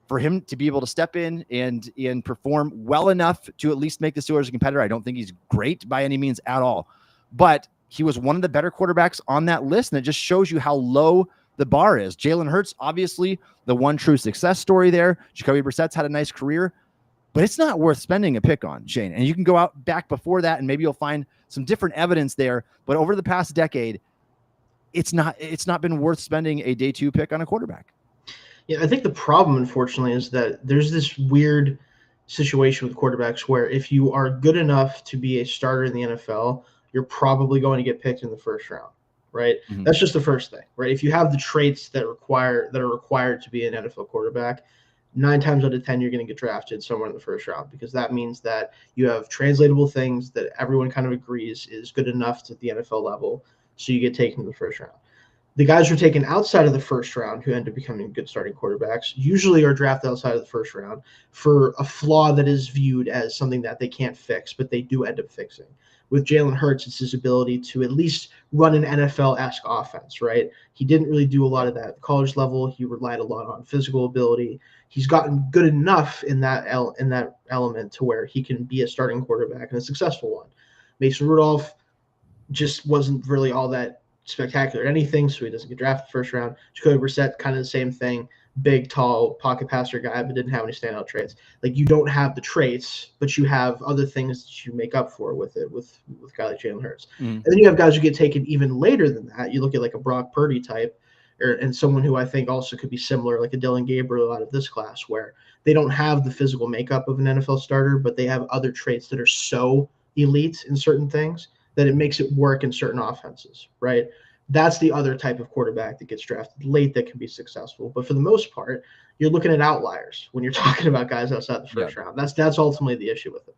for him to be able to step in and perform well enough to at least make the Steelers a competitor, I don't think he's great by any means at all. But he was one of the better quarterbacks on that list, and it just shows you how low the bar is. Jalen Hurts, obviously, the one true success story there. Jacoby Brissett's had a nice career, but it's not worth spending a pick on, Shayne. And you can go out back before that, and maybe you'll find some different evidence there. But over the past decade, it's not been worth spending a day 2 pick on a quarterback. Yeah, I think the problem, unfortunately, is that there's this weird situation with quarterbacks where if you are good enough to be a starter in the NFL, you're probably going to get picked in the 1st round, right? Mm-hmm. That's just the first thing, right? If you have the traits that are required to be an NFL quarterback, 9 times out of 10, you're going to get drafted somewhere in the 1st round, because that means that you have translatable things that everyone kind of agrees is good enough to the NFL level, so you get taken in the 1st round. The guys who are taken outside of the 1st round who end up becoming good starting quarterbacks usually are drafted outside of the 1st round for a flaw that is viewed as something that they can't fix, but they do end up fixing. With Jalen Hurts, it's his ability to at least run an NFL-esque offense, right? He didn't really do a lot of that at the college level. He relied a lot on physical ability. He's gotten good enough in that element to where he can be a starting quarterback and a successful one. Mason Rudolph just wasn't really all that spectacular at anything, so he doesn't get drafted 1st round. Jacoby Brissett, kind of the same thing. Big, tall, pocket passer guy, but didn't have any standout traits. Like, you don't have the traits, but you have other things that you make up for with it, with a guy like Jalen Hurts. And then you have guys who get taken even later than that. You look at like a Brock Purdy type, and someone who I think also could be similar, like a Dylan Gabriel out of this class, where they don't have the physical makeup of an NFL starter, but they have other traits that are so elite in certain things that it makes it work in certain offenses, right? That's the other type of quarterback that gets drafted late that can be successful. But for the most part, you're looking at outliers when you're talking about guys outside the 1st round. That's ultimately the issue with it.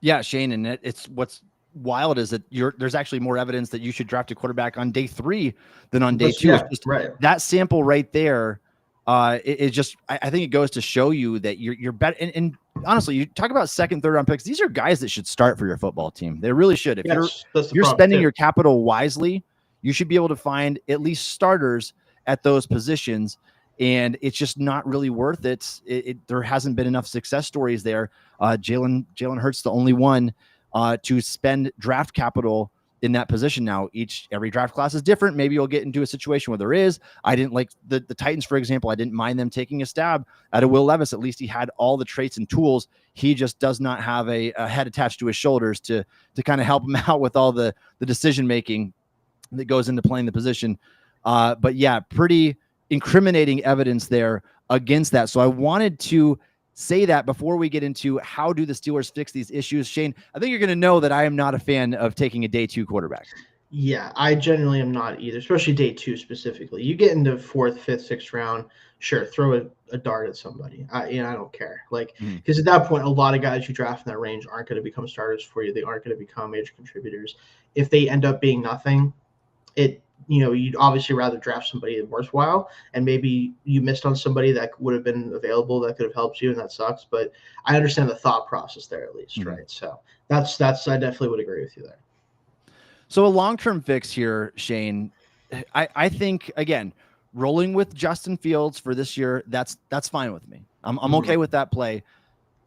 Yeah, Shayne, and it's what's wild is that there's actually more evidence that you should draft a quarterback on day 3 than on day 2. Yeah, right. That sample right there, it just I think it goes to show you that you're better. And honestly, you talk about 2nd, 3rd round picks. These are guys that should start for your football team. They really should. If you're spending your capital wisely, you should be able to find at least starters at those positions. And it's just not really worth it. There hasn't been enough success stories there. Jalen Hurts, the only one to spend draft capital in that position. Now, every draft class is different. Maybe you'll get into a situation where there is. I didn't like the Titans, for example. I didn't mind them taking a stab at a Will Levis. At least he had all the traits and tools. He just does not have a head attached to his shoulders to kind of help him out with all the decision making that goes into playing the position. But yeah, pretty incriminating evidence there against that. So I wanted to say that before we get into how do the Steelers fix these issues. Shayne, I think you're going to know that I am not a fan of taking a day 2 quarterback. Yeah, I genuinely am not either, especially day 2 specifically. You get into 4th, 5th, 6th round, sure, throw a dart at somebody. I don't care. Like, because at that point, a lot of guys you draft in that range aren't going to become starters for you. They aren't going to become major contributors. If they end up being nothing, you'd obviously rather draft somebody worthwhile, and maybe you missed on somebody that would have been available that could have helped you, and that sucks. But I understand the thought process there at least, right? So that's I definitely would agree with you there. So a long-term fix here, Shayne, I think, again, rolling with Justin Fields for this year, that's fine with me. I'm okay with that play,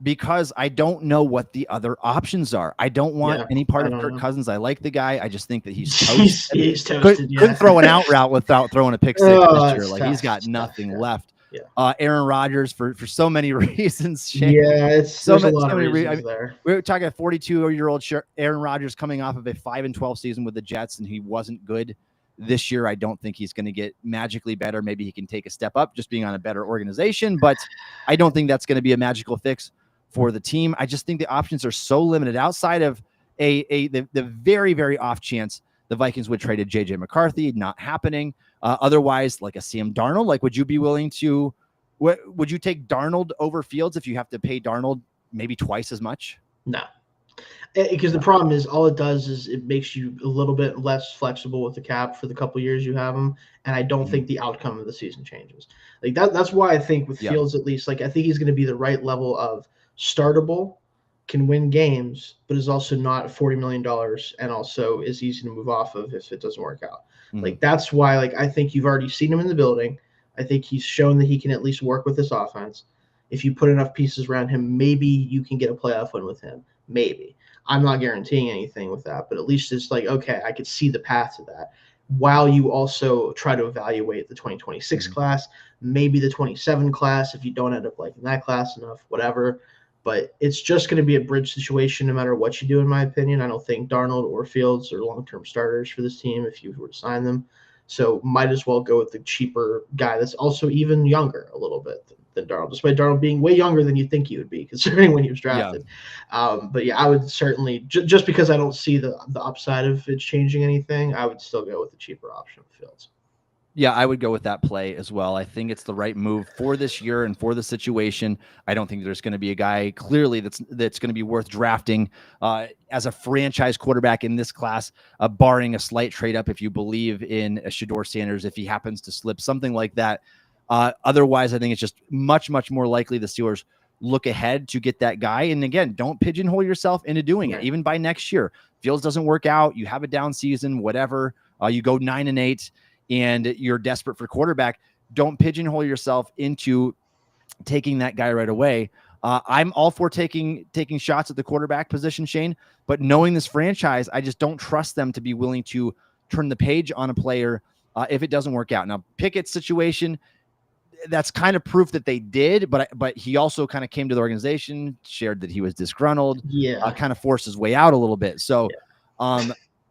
because I don't know what the other options are. I don't want any part of Kirk Cousins. I like the guy. I just think that he's toast. he's toasted. Couldn't throw an out route without throwing a pick six this year. Like, he's got nothing left. Yeah. Aaron Rodgers for so many reasons. Shayne. Yeah, there's a lot of reasons there. We're talking a 42-year-old Aaron Rodgers coming off of a 5-12 season with the Jets, and he wasn't good this year. I don't think he's going to get magically better. Maybe he can take a step up just being on a better organization, but I don't think that's going to be a magical fix for the team. I just think the options are so limited outside of the very, very off chance the Vikings would trade JJ McCarthy. Not happening. Otherwise, like a Sam Darnold, like, would you be willing to, would you take Darnold over Fields if you have to pay Darnold maybe twice as much? No, Because the problem is, all it does is it makes you a little bit less flexible with the cap for the couple years you have him, and I don't think the outcome of the season changes. Like that's why I think with Fields, at least, like I think he's going to be the right level of startable, can win games, but is also not $40 million, and also is easy to move off of if it doesn't work out. Like that's why, like I think you've already seen him in the building. I think he's shown that he can at least work with this offense. If you put enough pieces around him, maybe you can get a playoff win with him. Maybe. I'm not guaranteeing anything with that, but at least it's like, okay, I could see the path to that. While you also try to evaluate the 2026 class, maybe the 27 class, if you don't end up liking that class enough, whatever. But it's just going to be a bridge situation no matter what you do, in my opinion. I don't think Darnold or Fields are long-term starters for this team if you were to sign them. So might as well go with the cheaper guy that's also even younger a little bit than Darnold, despite Darnold being way younger than you think he would be, considering when he was drafted. But yeah, I would certainly, just because I don't see the upside of it changing anything, I would still go with the cheaper option of Fields. Yeah, I would go with that play as well. I think it's the right move for this year and for the situation. I don't think there's going to be a guy clearly that's going to be worth drafting as a franchise quarterback in this class, barring a slight trade up if you believe in a Shedeur Sanders, if he happens to slip, something like that. Otherwise, I think it's just much, much more likely the Steelers look ahead to get that guy. And again, don't pigeonhole yourself into doing it. Even by next year, Fields doesn't work out, you have a down season, whatever, you go 9-8. And you're desperate for quarterback, don't pigeonhole yourself into taking that guy right away. I'm all for taking shots at the quarterback position, Shayne, but knowing this franchise, I just don't trust them to be willing to turn the page on a player if it doesn't work out. Now, Pickett's situation, that's kind of proof that they did, but he also kind of came to the organization, shared that he was disgruntled, kind of forced his way out a little bit. So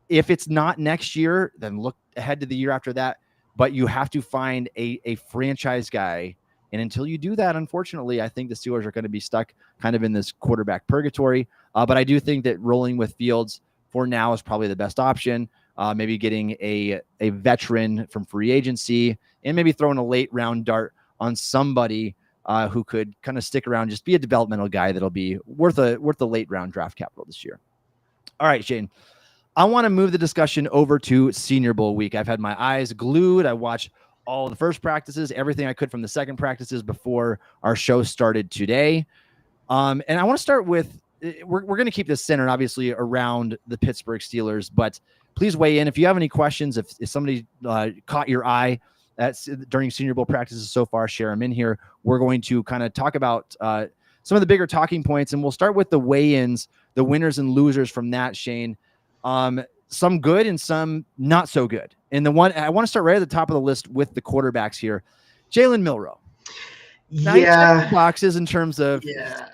if it's not next year, then look ahead to the year after that. But you have to find a franchise guy. And until you do that, unfortunately, I think the Steelers are going to be stuck kind of in this quarterback purgatory. But I do think that rolling with Fields for now is probably the best option. Maybe getting a veteran from free agency and maybe throwing a late round dart on somebody who could kind of stick around, just be a developmental guy that'll be worth a late round draft capital this year. All right, Shayne. I want to move the discussion over to Senior Bowl week. I've had my eyes glued. I watched all the first practices, everything I could from the second practices before our show started today. And I want to start with, we're going to keep this centered, obviously, around the Pittsburgh Steelers, but please weigh in. If you have any questions, if somebody caught your eye during Senior Bowl practices so far, share them in here. We're going to kind of talk about some of the bigger talking points, and we'll start with the weigh-ins, the winners and losers from that, Shayne. Some good and some not so good. And the one I want to start right at the top of the list with the quarterbacks here, Jalen Milroe. Now, he checks the boxes in terms of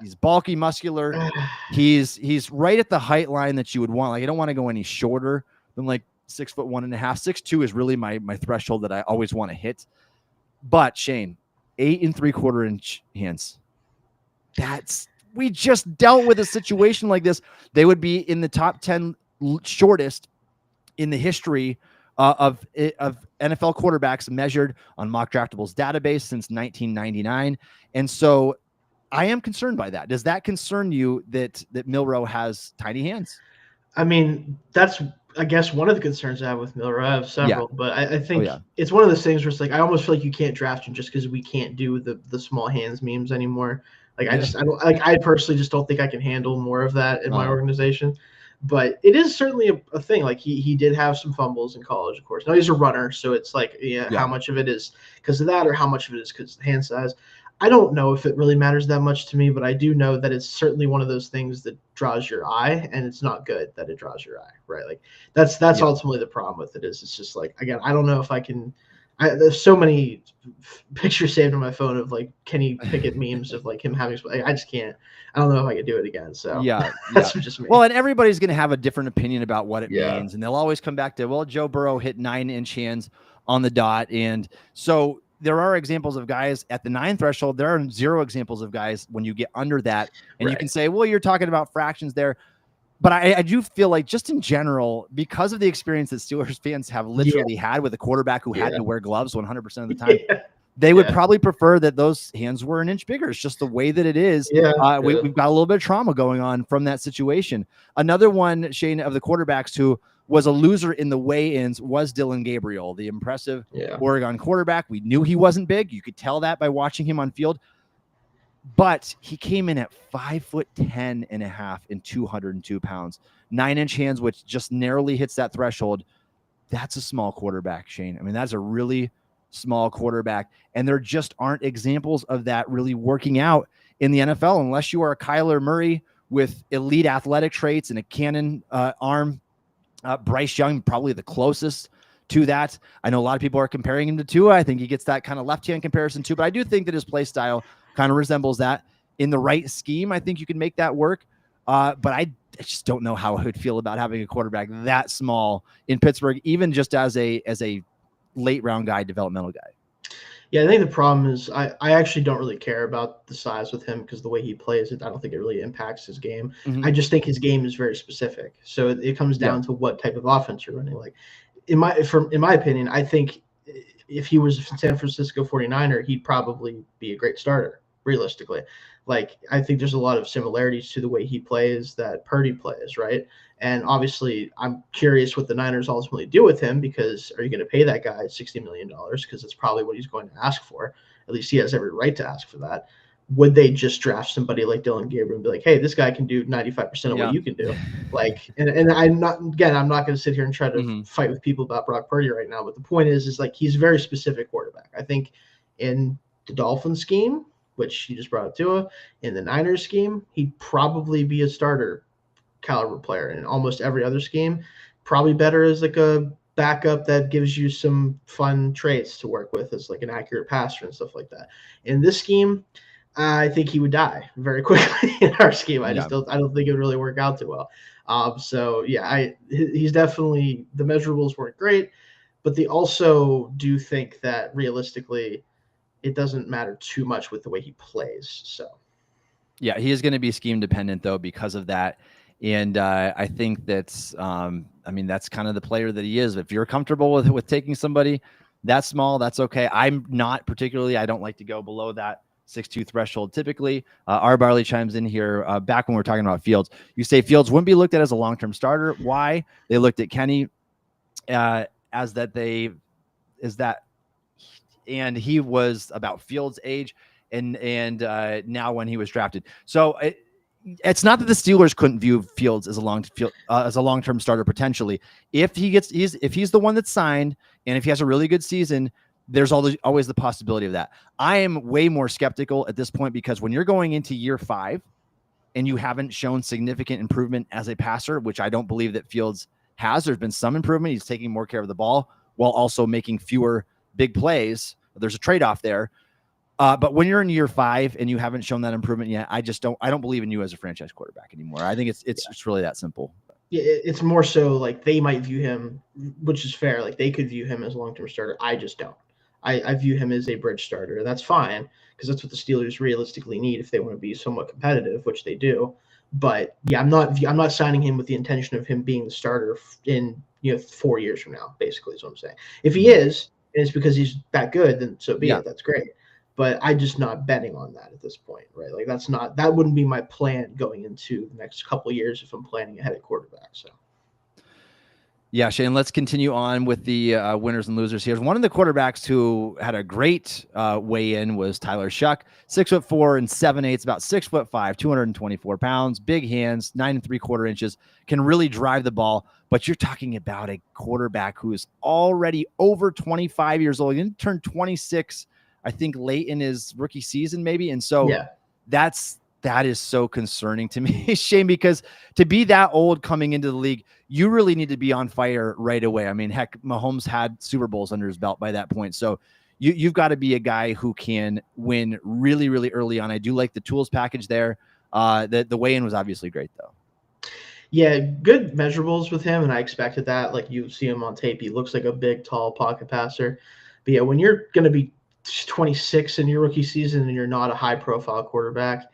he's bulky, muscular. He's right at the height line that you would want. Like, I don't want to go any shorter than like 6'1.5". 6'2" is really my threshold that I always want to hit. But Shayne, 8 3/4 inch hands. We just dealt with a situation like this. They would be in the top 10 shortest in the history of NFL quarterbacks measured on Mock Draftable's database since 1999. And so I am concerned by that. Does that concern you that Milroe has tiny hands? I mean, that's, I guess, one of the concerns I have with Milroe. I have several, but I think it's one of those things where it's like, I almost feel like you can't draft him just because we can't do the small hands memes anymore. Like, I personally just don't think I can handle more of that in my organization. But it is certainly a thing. Like, he did have some fumbles in college, of course. Now he's a runner, so it's like, how much of it is because of that or how much of it is because of hand size. I don't know if it really matters that much to me, but I do know that it's certainly one of those things that draws your eye, and it's not good that it draws your eye, right? Like, that's ultimately the problem with it. Is it's just like, again, I don't know if I can. There's so many pictures saved on my phone of like Kenny Pickett memes of like him having. I just can't. I don't know if I could do it again. So that's just me. Well, and everybody's going to have a different opinion about what it means, and they'll always come back to, well, Joe Burrow hit 9-inch hands on the dot, and so there are examples of guys at the 9 threshold. There are 0 examples of guys when you get under that, and you can say, well, you're talking about fractions there. But I do feel like, just in general, because of the experience that Steelers fans have literally had with a quarterback who had to wear gloves 100% of the time, they would probably prefer that those hands were an inch bigger. It's just the way that it is. We've got a little bit of trauma going on from that situation. Another one, Shayne, of the quarterbacks who was a loser in the weigh-ins was Dillon Gabriel, the impressive Oregon quarterback. We knew he wasn't big. You could tell that by watching him on field. But he came in at 5'10" and a half and 202 pounds, 9-inch hands, which just narrowly hits that threshold. That's a small quarterback, Shayne. I mean, that's a really small quarterback. And there just aren't examples of that really working out in the NFL unless you are a Kyler Murray with elite athletic traits and a cannon arm. Bryce Young, probably the closest to that. I know a lot of people are comparing him to Tua. I think he gets that kind of left-hand comparison too, but I do think that his play style kind of resembles that. In the right scheme, I think you can make that work. But I just don't know how I would feel about having a quarterback that small in Pittsburgh, even just as a late round guy, developmental guy. Yeah, I think the problem is I actually don't really care about the size with him because the way he plays it, I don't think it really impacts his game. I just think his game is very specific. So it comes down to what type of offense you're running. Like in my opinion, I think if he was a San Francisco 49er, he'd probably be a great starter, realistically. Like, I think there's a lot of similarities to the way he plays that Purdy plays, right? And obviously, I'm curious what the Niners ultimately do with him, because are you going to pay that guy $60 million? Because it's probably what he's going to ask for. At least he has every right to ask for that. Would they just draft somebody like Dillon Gabriel and be like, hey, this guy can do 95% of what you can do? Like, and I'm not going to sit here and try to fight with people about Brock Purdy right now. But the point is like, he's a very specific quarterback. I think in the Dolphins scheme, which you just brought up Tua, in the Niners scheme, he'd probably be a starter caliber player. In almost every other scheme, probably better as like a backup that gives you some fun traits to work with as like an accurate passer and stuff like that. In this scheme, I think he would die very quickly in our scheme. I don't think it would really work out too well. So yeah, he's definitely, the measurables weren't great, but they also do think that realistically it doesn't matter too much with the way he plays. So yeah, he is going to be scheme dependent though because of that. And I think that's, that's kind of the player that he is. If you're comfortable with taking somebody that small, that's okay. I'm not particularly. I don't like to go below that 6'2" threshold typically. R. Barley chimes in here back when we were talking about Fields. You say Fields wouldn't be looked at as a long-term starter. Why? They looked at Kenny as that and he was about Fields' age and now when he was drafted. So it's not that the Steelers couldn't view Fields as a long-term starter potentially. If he's the one that's signed, and if he has a really good season, there's always the possibility of that. I am way more skeptical at this point because when you're going into year 5 and you haven't shown significant improvement as a passer, which I don't believe that Fields has, there's been some improvement. He's taking more care of the ball while also making fewer big plays. There's a trade-off there. But when you're in year 5 and you haven't shown that improvement yet, I don't believe in you as a franchise quarterback anymore. I think it's really that simple. Yeah, it's more so like they might view him, which is fair. Like they could view him as a long-term starter. I just don't. I view him as a bridge starter, and that's fine because that's what the Steelers realistically need if they want to be somewhat competitive, which they do. But yeah, I'm not signing him with the intention of him being the starter in 4 years from now. Basically, is what I'm saying. If he is, and it's because he's that good, then so be it. That's great. But I'm just not betting on that at this point, right? Like that wouldn't be my plan going into the next couple of years if I'm planning ahead at quarterback. So. Yeah, Shayne, let's continue on with the winners and losers here. One of the quarterbacks who had a great weigh-in was Tyler Shuck, 6'4" and 7/8", about 6'5", 224 pounds, big hands, 9 3/4 inches, can really drive the ball. But you're talking about a quarterback who is already over 25 years old. He didn't turn 26, I think, late in his rookie season, maybe. And so that is so concerning to me, Shayne, because to be that old coming into the league, you really need to be on fire right away. I mean, heck, Mahomes had Super Bowls under his belt by that point. So you've got to be a guy who can win really, really early on. I do like the tools package there. The weigh-in was obviously great, though. Yeah, good measurables with him, and I expected that. Like, you see him on tape, he looks like a big, tall pocket passer. But yeah, when you're going to be 26 in your rookie season and you're not a high-profile quarterback,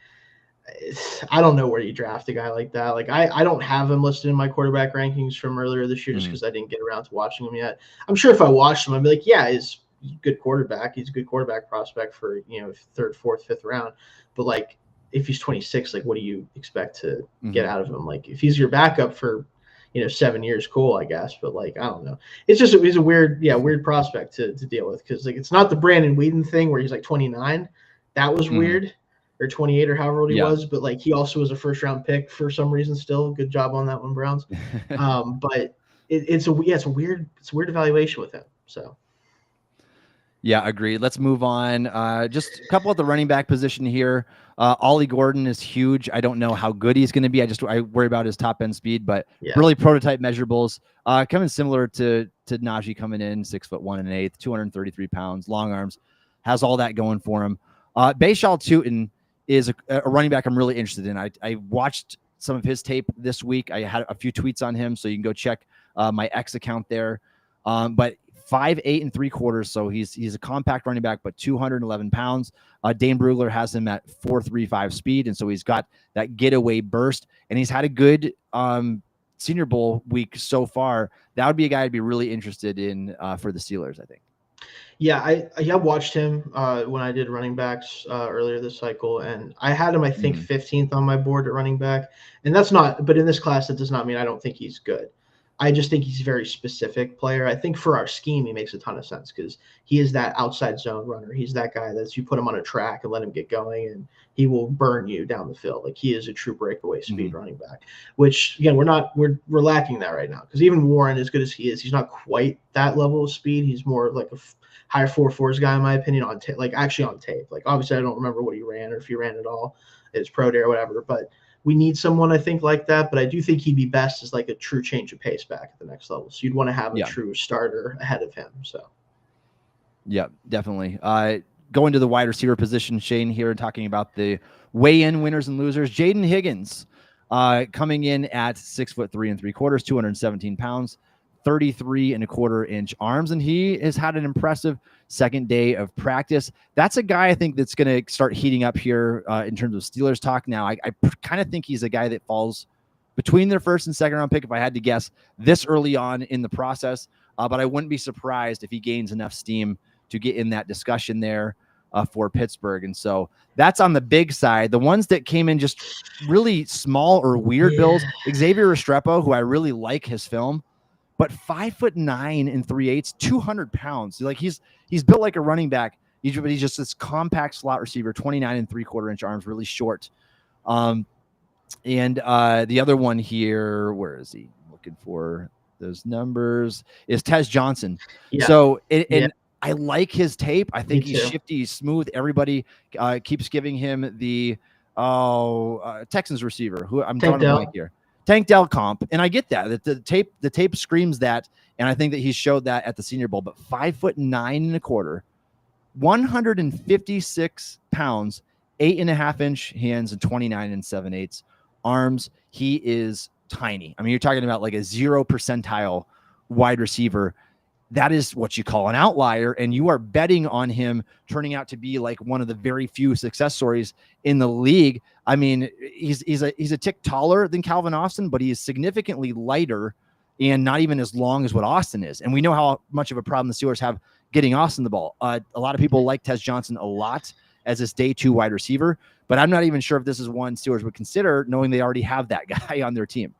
I don't know where you draft a guy like that. Like I don't have him listed in my quarterback rankings from earlier this year just because I didn't get around to watching him yet. I'm sure if I watched him, I'd be like, yeah, he's good quarterback. He's a good quarterback prospect for, third, fourth, fifth round. But like, if he's 26, like, what do you expect to get out of him? Like, if he's your backup for, 7 years, cool, I guess. But like, I don't know. It's a weird prospect to deal with, because like, it's not the Brandon Whedon thing where he's like 29. That was weird, or 28 or however old he was. But like, he also was a first round pick for some reason. Still, good job on that one, Browns. But it's a weird evaluation with him. So. Yeah, agreed. Let's move on. Just a couple at the running back position here. Ollie Gordon is huge. I don't know how good he's going to be. I worry about his top end speed, but really prototype measurables. Coming similar to Najee coming in, 6'1 1/8", 233 pounds, long arms, has all that going for him. Bayshal Tootin is a running back I'm really interested in. I watched some of his tape this week. I had a few tweets on him, so you can go check my X account there. But 5'8 3/4", so he's a compact running back, but 211 pounds. Dane Brugler has him at 4.35 speed, and so he's got that getaway burst, and he's had a good Senior Bowl week so far. That would be a guy I'd be really interested in for the Steelers, I think. Yeah, I watched him when I did running backs earlier this cycle, and I had him, I think, 15th on my board at running back. And that's not, but in this class, that does not mean I don't think he's good. I just think he's a very specific player. I think for our scheme, he makes a ton of sense because he is that outside zone runner. He's that guy that you put him on a track and let him get going, and he will burn you down the field. Like, he is a true breakaway speed running back, which, again, we're lacking that right now, because even Warren, as good as he is, he's not quite that level of speed. He's more like a higher 4.4s guy, in my opinion, on tape. Like, actually on tape. Like, obviously, I don't remember what he ran or if he ran at all at his pro day or whatever, but we need someone, I think, like that. But I do think he'd be best as like a true change of pace back at the next level. So you'd want to have a true starter ahead of him. So. Yeah, definitely. Going to the wide receiver position, Shayne here talking about the weigh-in winners and losers. Jaden Higgins coming in at 6'3 3/4", 217 pounds, 33 1/4 inch arms, and he has had an impressive second day of practice. That's a guy I think that's going to start heating up here in terms of Steelers talk. Now, I kind of think he's a guy that falls between their first and second round pick, if I had to guess, this early on in the process. But I wouldn't be surprised if he gains enough steam to get in that discussion there for Pittsburgh. And so that's on the big side. The ones that came in just really small or weird bills, Xavier Restrepo, who I really like his film, but 5'9 3/8", 200 pounds. Like, he's built like a running back. He's just this compact slot receiver, 29 3/4 inch arms, really short. And the other one here, where is he looking for those numbers, is Tez Johnson. Yeah. So, I like his tape. I think he's shifty, he's smooth. Everybody keeps giving him the Texans receiver, who I'm drawing a blank here. Tank Dell comp, and I get that the tape screams that, and I think that he showed that at the Senior Bowl. But 5'9 1/4, 156 pounds, 8.5 inch hands, and 29 7/8 arms. He is tiny. I mean, you're talking about like a 0 percentile wide receiver. That is what you call an outlier, and you are betting on him turning out to be like one of the very few success stories in the league. I mean, he's a tick taller than Calvin Austin, but he is significantly lighter and not even as long as what Austin is. And we know how much of a problem the Steelers have getting Austin the ball. A lot of people like Tez Johnson a lot as this day 2 wide receiver, but I'm not even sure if this is one Steelers would consider, knowing they already have that guy on their team.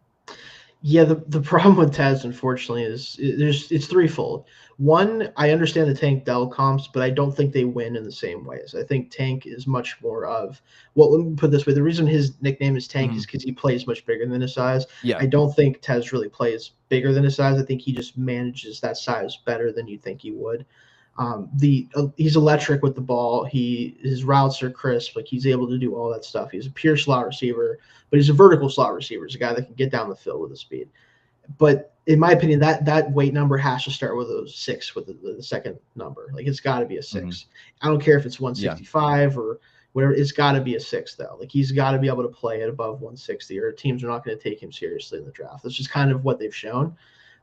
Yeah, the problem with Taz, unfortunately, is it's threefold. One, I understand the Tank Dell comps, but I don't think they win in the same ways. I think Tank is much more of, well, let me put it this way. The reason his nickname is Tank is because he plays much bigger than his size. Yeah. I don't think Taz really plays bigger than his size. I think he just manages that size better than you think he would. He's electric with the ball. His routes are crisp. Like, he's able to do all that stuff. He's a pure slot receiver, but he's a vertical slot receiver. He's a guy that can get down the field with the speed. But in my opinion, that weight number has to start with a 6 with the second number. Like, it's got to be a 6. I don't care if it's 165 or whatever. It's got to be a 6 though. Like, he's got to be able to play at above 160, or teams are not going to take him seriously in the draft. That's just kind of what they've shown.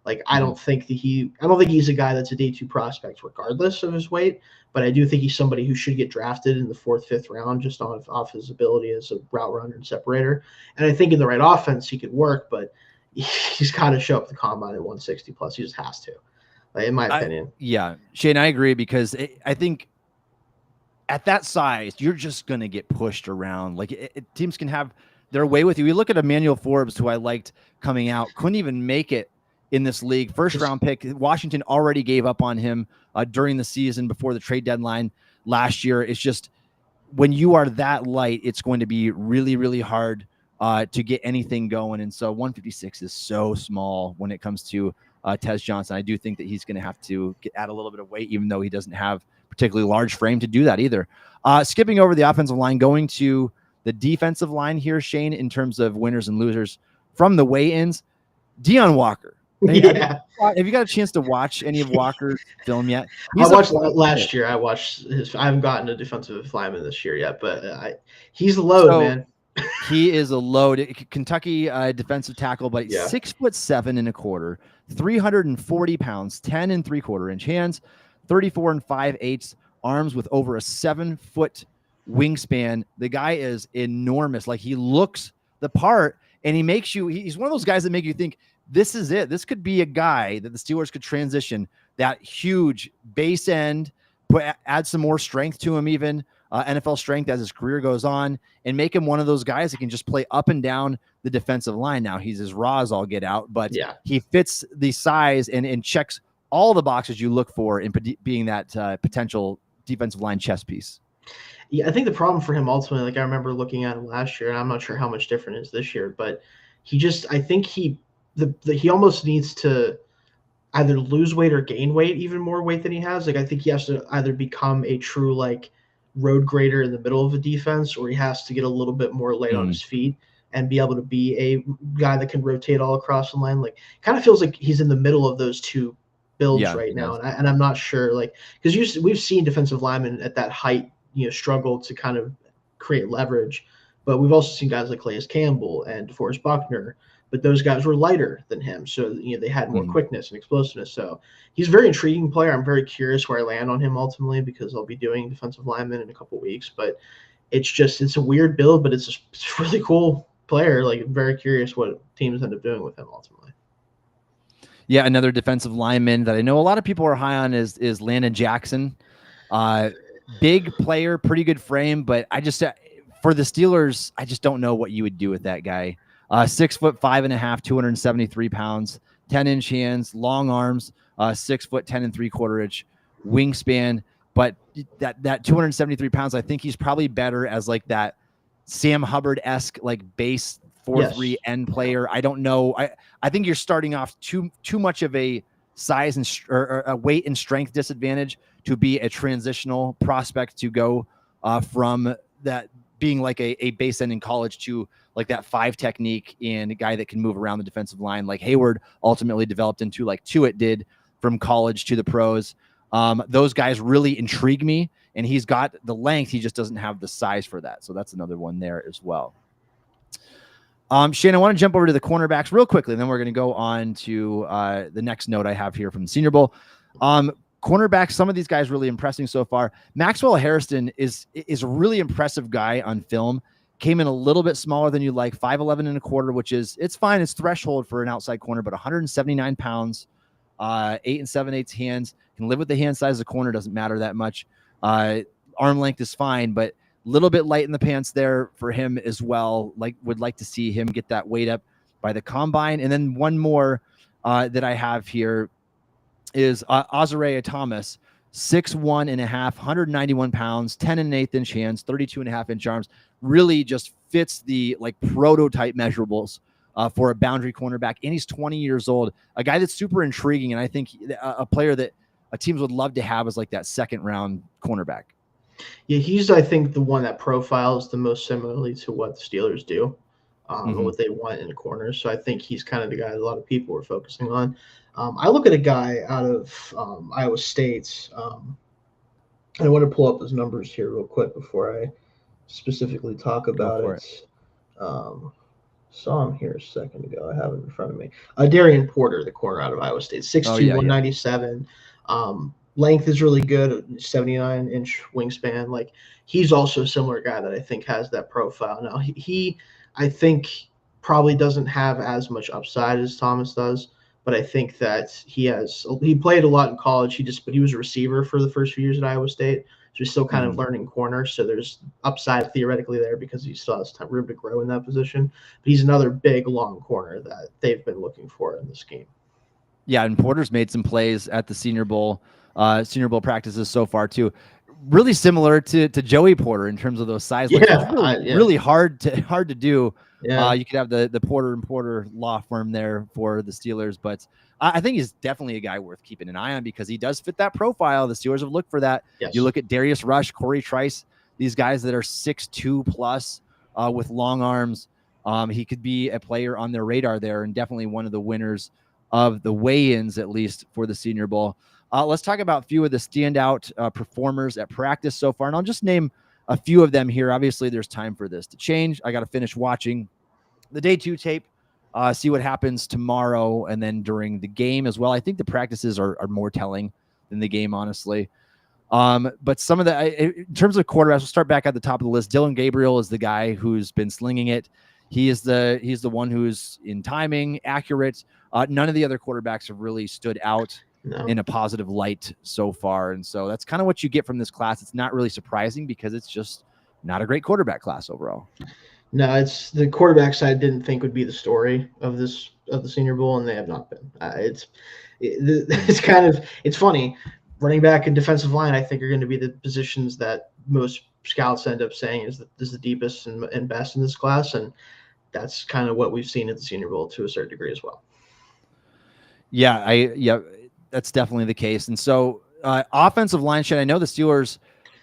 Like, I don't think he's a guy that's a day 2 prospect regardless of his weight, but I do think he's somebody who should get drafted in the 4th, 5th round just off his ability as a route runner and separator. And I think in the right offense he could work, but he's got to show up the combine at 160 plus. He just has to. in my opinion. Yeah, Shane, I agree because I think at that size, you're just going to get pushed around. Like teams can have their way with you. We look at Emmanuel Forbes, who I liked coming out, couldn't even make it in this league. First round pick. Washington already gave up on him during the season before the trade deadline last year. It's just when you are that light, it's going to be really, really hard to get anything going. And so 156 is so small when it comes to Tez Johnson. I do think that he's going to have to add a little bit of weight, even though he doesn't have particularly large frame to do that either. Skipping over the offensive line, going to the defensive line here, Shane, in terms of winners and losers from the weigh-ins, Deion Walker. Yeah. Have you got a chance to watch any of Walker's film yet? I watched last year. I watched his. I haven't gotten a defensive lineman this year yet, but he's a load, man. He is a load. Kentucky defensive tackle, but 6'7" and 1/4, 340 pounds, 10 3/4 inch hands, 34 5/8 arms with over a 7-foot wingspan. The guy is enormous. Like, he looks the part, and he makes you. He's one of those guys that make you think this is it. This could be a guy that the Steelers could transition that huge base end, add some more strength to him, even NFL strength as his career goes on, and make him one of those guys that can just play up and down the defensive line. Now, he's as raw as all get out, but he fits the size and checks all the boxes you look for in being that potential defensive line chess piece. Yeah, I think the problem for him ultimately, like I remember looking at him last year, and I'm not sure how much different it is this year, but I think he almost needs to either lose weight or gain weight, even more weight than he has. Like, I think he has to either become a true like road grader in the middle of a defense, or he has to get a little bit more light on his feet and be able to be a guy that can rotate all across the line. Like, kind of feels like he's in the middle of those two builds right now. And I'm not sure, like, because we've seen defensive linemen at that height, struggle to kind of create leverage, but we've also seen guys like Calais Campbell and DeForest Buckner, but those guys were lighter than him. So, they had more quickness and explosiveness. So he's a very intriguing player. I'm very curious where I land on him ultimately, because I'll be doing defensive lineman in a couple of weeks, but it's a weird build, but it's a really cool player. Like, I'm very curious what teams end up doing with him ultimately. Yeah. Another defensive lineman that I know a lot of people are high on is Landon Jackson. Big player, pretty good frame, but for the Steelers, I just don't know what you would do with that guy. 6'5.5", 273 pounds, 10-inch hands, long arms, 6 foot 10 3/4 inch wingspan. But that 273 pounds, I think he's probably better as like that Sam Hubbard-esque like base 4-3 end player. I don't know. I think you're starting off too much of a size and or a weight and strength disadvantage to be a transitional prospect to go from that being like a base end in college to like that 5 technique and a guy that can move around the defensive line, like Hayward ultimately developed into, like Tuitt did from college to the pros. Those guys really intrigue me, and he's got the length. He just doesn't have the size for that. So that's another one there as well. Shane, I want to jump over to the cornerbacks real quickly, and then we're going to go on to the next note I have here from the Senior Bowl. Cornerbacks, some of these guys really impressing so far. Maxwell Hairston is a really impressive guy on film. Came in a little bit smaller than you like, 5'11 1/4, which it's fine. It's threshold for an outside corner, but 179 pounds, 8 7/8 hands. Can live with the hand size of the corner, doesn't matter that much. Arm length is fine, but a little bit light in the pants there for him as well. Would like to see him get that weight up by the combine. And then one more that I have here is Azariah Thomas, 6'1.5", 191 pounds, 10 1/8 inch hands, 32.5 inch arms. Really just fits the like prototype measurables for a boundary cornerback. And he's 20 years old, a guy that's super intriguing. And I think a player that teams would love to have as like that second round cornerback. Yeah, he's, I think, the one that profiles the most similarly to what the Steelers do, and what they want in a corner. So I think he's kind of the guy that a lot of people are focusing on. I look at a guy out of Iowa State, and I want to pull up his numbers here real quick before I specifically talk about it. Saw him here a second ago. I have it in front of me. Darian Porter, the corner out of Iowa State, 6'2", 197. Length is really good, 79-inch wingspan. Like, he's also a similar guy that I think has that profile. Now, he I think probably doesn't have as much upside as Thomas does, but I think that he played a lot in college. But he was a receiver for the first few years at Iowa State. So he's still kind of learning corner. So there's upside theoretically there because he still has room to grow in that position. But he's another big, long corner that they've been looking for in this game. Yeah, and Porter's made some plays at the Senior Bowl practices so far too. Really similar to Joey Porter in terms of those size. Really hard to do. Yeah. You could have the Porter and Porter law firm there for the Steelers, but I think he's definitely a guy worth keeping an eye on because he does fit that profile. The Steelers have looked for that. Yes. You look at Darius Rush, Corey Trice, these guys that are 6'2 plus with long arms. He could be a player on their radar there and definitely one of the winners of the weigh-ins, at least for the Senior Bowl. Let's talk about a few of the standout performers at practice so far, and I'll just name a few of them here. Obviously, there's time for this to change. I got to finish watching the day 2 tape, see what happens tomorrow, and then during the game as well. I think the practices are more telling than the game, honestly. But some of in terms of quarterbacks, we'll start back at the top of the list. Dylan Gabriel is the guy who's been slinging it. He's the one who's in timing, accurate. None of the other quarterbacks have really stood out in a positive light so far. And so that's kind of what you get from this class. It's not really surprising because it's just not a great quarterback class overall. No, it's the quarterback side didn't think would be the story of the Senior Bowl, and they have not been. It's funny. Running back and defensive line, I think, are going to be the positions that most scouts end up saying is the deepest and best in this class. And that's kind of what we've seen at the Senior Bowl to a certain degree as well. Yeah, that's definitely the case. And so offensive line, Shayne, I know the Steelers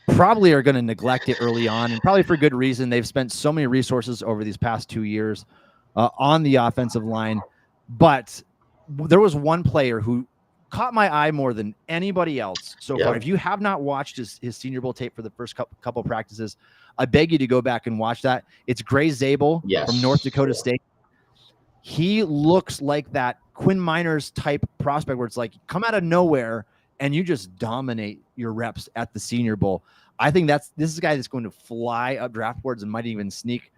probably are going to neglect it early on, and probably for good reason. They've spent so many resources over these past 2 years on the offensive line. But there was one player who caught my eye more than anybody else so far. If you have not watched his Senior Bowl tape for the first couple practices, I beg you to go back and watch that. It's Gray Zabel from North Dakota State. He looks like that Quinn Miners type prospect where it's like come out of nowhere and you just dominate your reps at the Senior Bowl. I think this is a guy that's going to fly up draft boards and might even sneak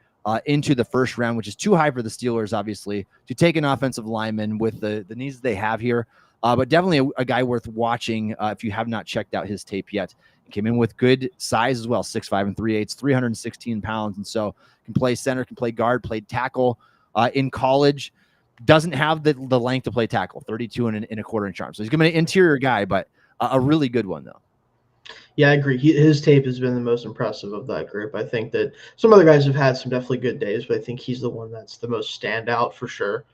into the first round, which is too high for the Steelers, obviously, to take an offensive lineman with the needs they have here. But definitely a guy worth watching if you have not checked out his tape yet. He came in with good size as well, 6'5 3/8, 316 pounds. And so can play center, can play guard, played tackle in college. Doesn't have the length to play tackle, 32 and a quarter inch arm. So he's going to be an interior guy, but a really good one, though. Yeah, I agree. His tape has been the most impressive of that group. I think that some other guys have had some definitely good days, but I think he's the one that's the most standout for sure.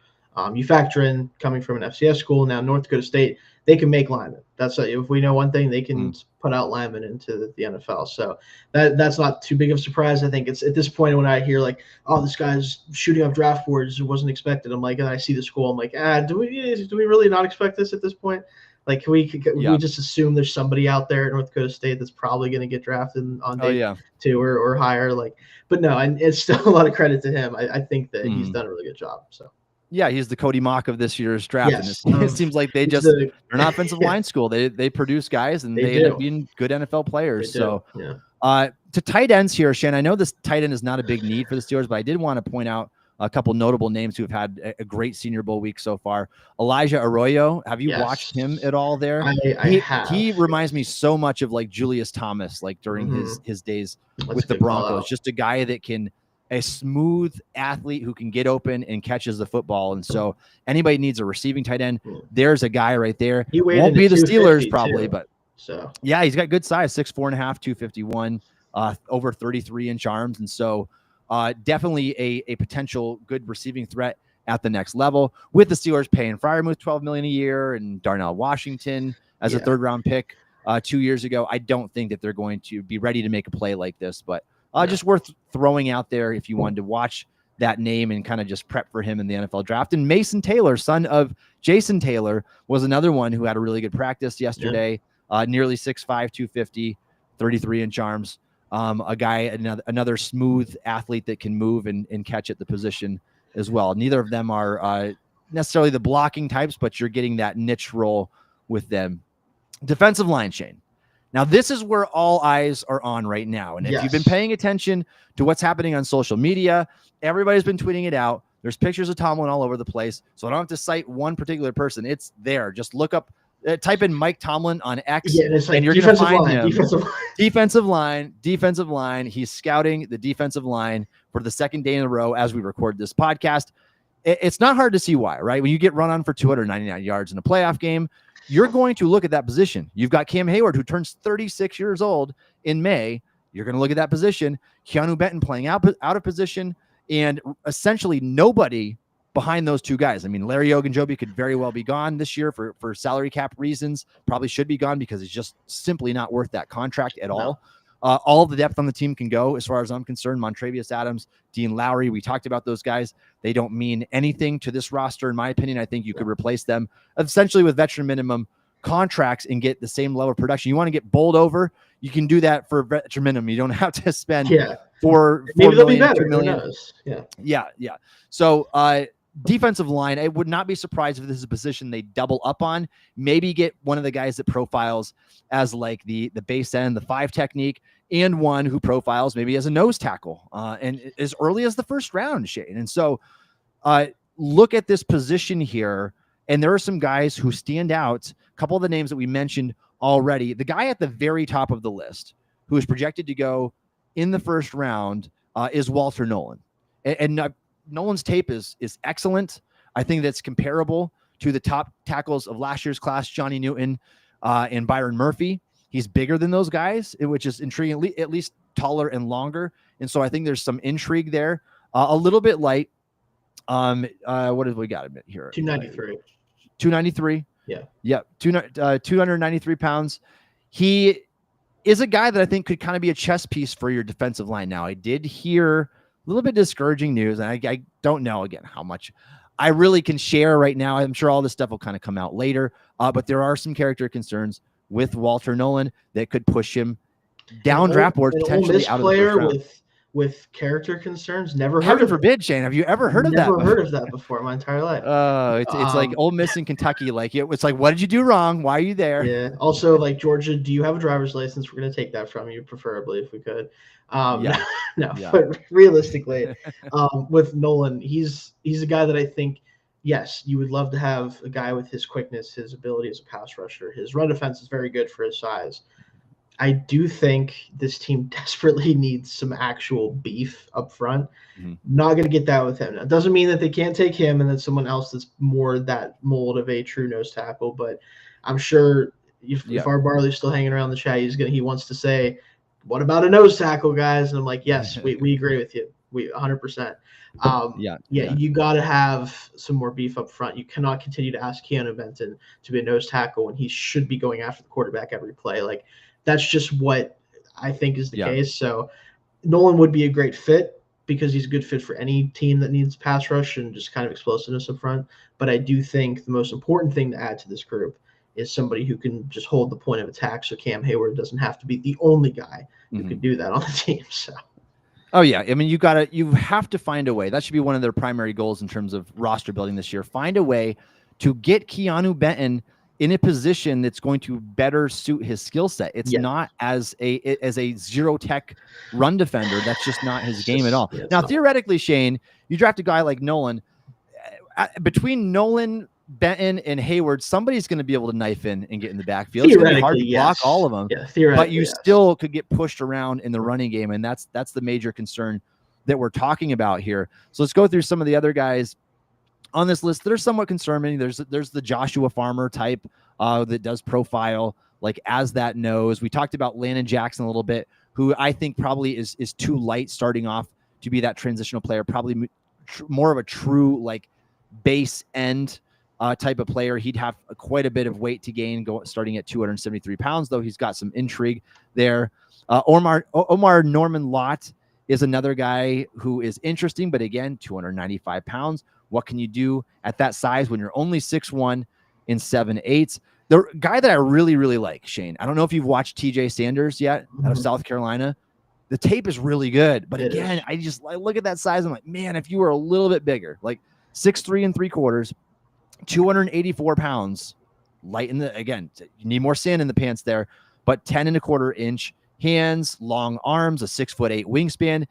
You factor in coming from an FCS school, now North Dakota State, they can make linemen. That's if we know one thing, they can put out linemen into the NFL. So that's not too big of a surprise. I think it's at this point when I hear like, oh, this guy's shooting up draft boards, it wasn't expected. I'm like, and I see the school, I'm like, do we really not expect this at this point? Like, can we just assume there's somebody out there at North Dakota State that's probably going to get drafted on day 2 or higher? Like, but no, and it's still a lot of credit to him. I think that he's done a really good job. So. Yeah, he's the Cody Mock of this year's draft. Yes. And it seems like they're an offensive line school. They produce guys and they end up being good NFL players. So to tight ends here, Shayne, I know this tight end is not a big need for the Steelers, but I did want to point out a couple notable names who have had a great Senior Bowl week so far. Elijah Arroyo, have you watched him at all there? I have. He reminds me so much of like Julius Thomas, like during his days with the Broncos. Just a guy that a smooth athlete who can get open and catches the football. And so anybody needs a receiving tight end, there's a guy right there. He won't be the Steelers probably, too. But so yeah, he's got good size, 6'4.5", 251, over 33-inch arms. And so definitely a potential good receiving threat at the next level, with the Steelers paying Freiermuth $12 million a year and Darnell Washington as a 3rd-round pick 2 years ago. I don't think that they're going to be ready to make a play like this, but just worth throwing out there if you wanted to watch that name and kind of just prep for him in the NFL draft. And Mason Taylor, son of Jason Taylor, was another one who had a really good practice yesterday. Nearly 6'5", 250, 33-inch arms. A guy, another smooth athlete that can move and catch at the position as well. Neither of them are necessarily the blocking types, but you're getting that niche role with them. Defensive line, Shayne. Now, this is where all eyes are on right now. And if you've been paying attention to what's happening on social media, everybody's been tweeting it out. There's pictures of Tomlin all over the place, so I don't have to cite one particular person. It's there. Just look up, type in Mike Tomlin on X, Yeah, and it's like and you're going to find line, him. defensive line. Defensive line. He's scouting the defensive line for the second day in a row as we record this podcast. It's not hard to see why, right? When you get run on for 299 yards in a playoff game, you're going to look at that position. You've got Cam Hayward, who turns 36 years old in May. You're going to look at that position. Keanu Benton playing out of position, and essentially nobody behind those two guys. I mean, Larry Ogunjobi could very well be gone this year for salary cap reasons. Probably should be gone because he's just simply not worth that contract at all. All the depth on the team can go, as far as I'm concerned. Montravius Adams, Dean Lowry, we talked about those guys. They don't mean anything to this roster, in my opinion. I think you could replace them essentially with veteran minimum contracts and get the same level of production. You want to get bowled over, you can do that for veteran minimum. You don't have to spend $4 million, $2 million. Yeah. So defensive line, I would not be surprised if this is a position they double up on. Maybe get one of the guys that profiles as like the base end, the 5 technique, and one who profiles maybe as a nose tackle, and as early as the first round, Shayne. And so look at this position here, and there are some guys who stand out. A couple of the names that we mentioned already. The guy at the very top of the list, who is projected to go in the first round, is Walter Nolan. And Nolan's tape is excellent. I think that's comparable to the top tackles of last year's class, Johnny Newton and Byron Murphy. He's bigger than those guys, which is intriguing, at least taller and longer. And so I think there's some intrigue there. A little bit light. What have we got here? 293. 293. Yeah. Yep. 293 pounds. He is a guy that I think could kind of be a chess piece for your defensive line. Now, I did hear a little bit discouraging news, and I don't know, again, how much I really can share right now. I'm sure all this stuff will kind of come out later, but there are some character concerns with Walter Nolan that could push him down draft boards, potentially out of the first round. With character concerns, never heard Heaven of forbid, Shayne. Have you ever heard of that? Never heard of that before in my entire life. It's like Ole Miss in Kentucky. Like it's like, what did you do wrong? Why are you there? Yeah. Also, like Georgia, do you have a driver's license? We're gonna take that from you, preferably if we could. But realistically, with Nolan, he's a guy that I think, yes, you would love to have a guy with his quickness, his ability as a pass rusher. His run defense is very good for his size. I do think this team desperately needs some actual beef up front. Mm-hmm. Not going to get that with him. Now, it doesn't mean that they can't take him and then someone else that's more that mold of a true nose tackle. But I'm sure if our Barley's still hanging around the chat, he wants to say, "What about a nose tackle, guys?" And I'm like, "Yes, we agree with you. We 100%." You got to have some more beef up front. You cannot continue to ask Keanu Benton to be a nose tackle when he should be going after the quarterback every play. Like, that's just what I think is the case. So Nolan would be a great fit because he's a good fit for any team that needs pass rush and just kind of explosiveness up front. But I do think the most important thing to add to this group is somebody who can just hold the point of attack, so Cam Hayward doesn't have to be the only guy who could do that on the team. So. Oh yeah, I mean, you have to find a way. That should be one of their primary goals in terms of roster building this year. Find a way to get Keanu Benton in a position that's going to better suit his skill set. It's not as a zero tech run defender. That's just not his game at all. Now, theoretically, Shayne, you draft a guy like Nolan. Between Nolan, Benton, and Hayward, somebody's going to be able to knife in and get in the backfield. It's going to be hard to block all of them, but you still could get pushed around in the running game, and that's the major concern that we're talking about here. So let's go through some of the other guys on this list that are somewhat concerning. There's the Joshua Farmer type that does profile like as that nose. We talked about Landon Jackson a little bit, who I think probably is too light starting off to be that transitional player. Probably more of a true like base end type of player. He'd have quite a bit of weight to gain starting at 273 pounds, though he's got some intrigue there. Omar Norman Lott is another guy who is interesting, but again, 295 pounds. What can you do at that size when you're only 6'1" and 7'8"? The guy that I really, really like, Shayne, I don't know if you've watched TJ Sanders yet out of South Carolina. The tape is really good. But again, I look at that size. I'm like, man, if you were a little bit bigger, like 6'3 3/4, 284 pounds, light in again, you need more sand in the pants there, but 10 1/4 inch hands, long arms, a 6'8" wingspan.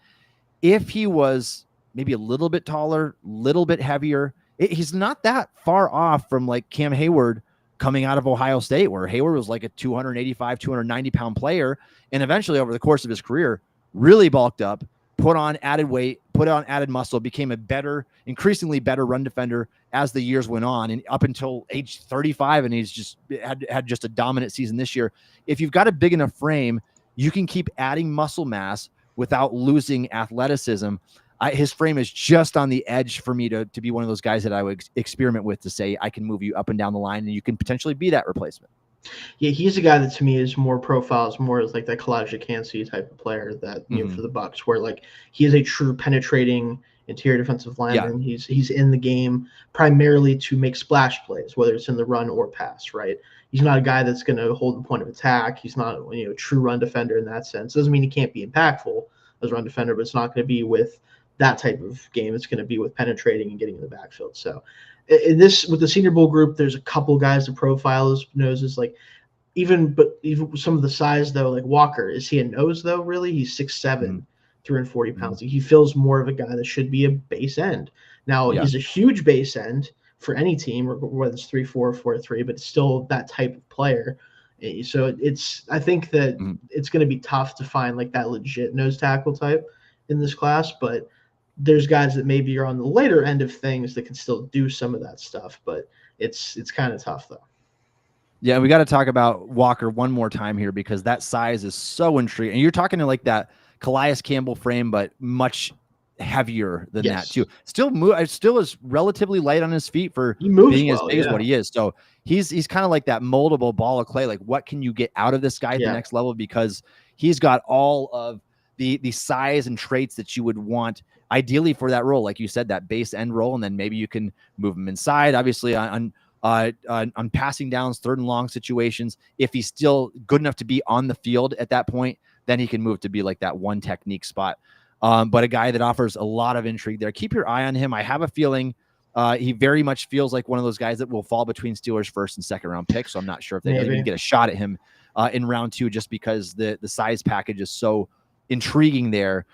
If he was maybe a little bit taller, little bit heavier. He's not that far off from like Cam Hayward coming out of Ohio State, where Hayward was like a 285, 290 pound player. And eventually over the course of his career, really bulked up, put on added weight, put on added muscle, became a better, increasingly better run defender as the years went on, and up until age 35. And he's just had just a dominant season this year. If you've got a big enough frame, you can keep adding muscle mass without losing athleticism. His frame is just on the edge for me to be one of those guys that I would experiment with, to say I can move you up and down the line and you can potentially be that replacement. Yeah, he's a guy that to me is more profiles, more as like that Kalijah Kancey type of player that, you know, for the Bucks, where like he is a true penetrating interior defensive lineman. Yeah. He's in the game primarily to make splash plays, whether it's in the run or pass, right? He's not a guy that's going to hold the point of attack. He's not, you know, a true run defender in that sense. Doesn't mean he can't be impactful as a run defender, but it's not going to be with that type of game. It's going to be with penetrating and getting in the backfield. So in this, with the Senior Bowl group, there's a couple guys to profile as noses, like even some of the size though, like Walker, is he a nose though? Really? He's 6'7", 340 pounds. He feels more of a guy that should be a base end. Now he's a huge base end for any team, whether it's 3-4, 4-3, but it's still that type of player. So I think that it's going to be tough to find like that legit nose tackle type in this class, but there's guys that maybe are on the later end of things that can still do some of that stuff, but it's kind of tough though. Yeah, we got to talk about Walker one more time here, because that size is so intriguing. And you're talking to like that Calais Campbell frame, but much heavier than that too. Still is relatively light on his feet for being as big as what he is. So he's kind of like that moldable ball of clay. Like, what can you get out of this guy at the next level? Because he's got all of the size and traits that you would want ideally for that role. Like you said, that base end role, and then maybe you can move him inside, obviously on passing downs, third and long situations. If he's still good enough to be on the field at that point, then he can move to be like that one technique spot. But a guy that offers a lot of intrigue there. Keep your eye on him. I have a feeling he very much feels like one of those guys that will fall between Steelers' first and second round picks. So I'm not sure if they even get a shot at him in round 2, just because the size package is so intriguing there.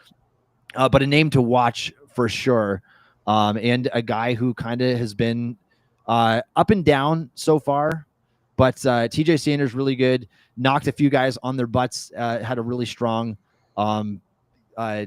But a name to watch for sure. And a guy who kind of has been up and down so far, but TJ Sanders really good, knocked a few guys on their butts, had a really strong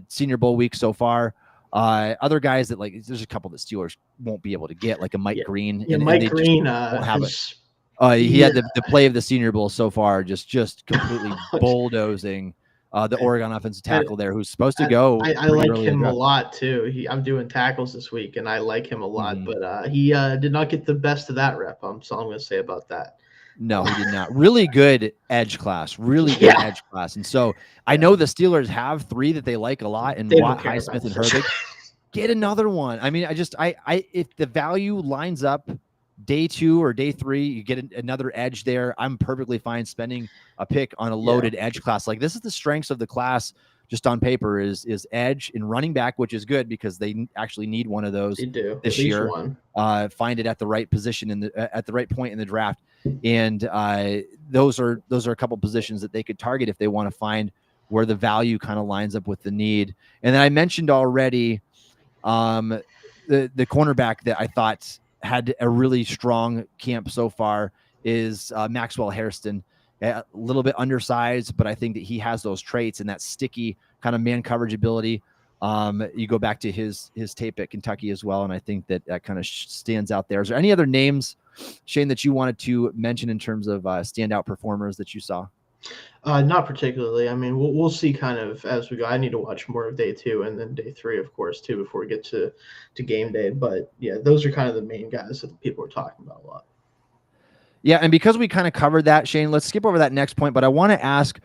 Senior Bowl week so far. Other guys that, like, there's a couple that Steelers won't be able to get, like a Mike Green. Yeah, Mike Green won't have it. He had the play of the Senior Bowl so far, just completely bulldozing the Oregon offensive tackle there, who's supposed to go. I like him a lot too. I'm doing tackles this week, and I like him a lot. But he did not get the best of that rep. That's all I'm going to say about that. No, he did not. Really good edge class. Really good edge class. And so I know the Steelers have 3 that they like a lot, and Watt, Highsmith, and Herbig. Get another one. I mean, if the value lines up day 2 or day 3, you get another edge there, I'm perfectly fine spending a pick on a loaded edge class. Like, this is the strengths of the class just on paper is edge and running back, which is good because they actually need one of those this year. Find it at the right position at the right point in the draft. And those are a couple positions that they could target if they want to find where the value kind of lines up with the need. And then I mentioned already the cornerback that I thought had a really strong camp so far is Maxwell Hairston. A little bit undersized, but I think that he has those traits and that sticky kind of man coverage ability. You go back to his tape at Kentucky as well, and I think that kind of stands out there. Is there any other names, Shayne, that you wanted to mention in terms of standout performers that you saw? Not particularly. I mean, we'll see kind of as we go. I need to watch more of day 2 and then day 3, of course, too, before we get to game day. But yeah, those are kind of the main guys that people are talking about a lot. Yeah, and because we kind of covered that, Shayne, let's skip over that next point. But I want to ask,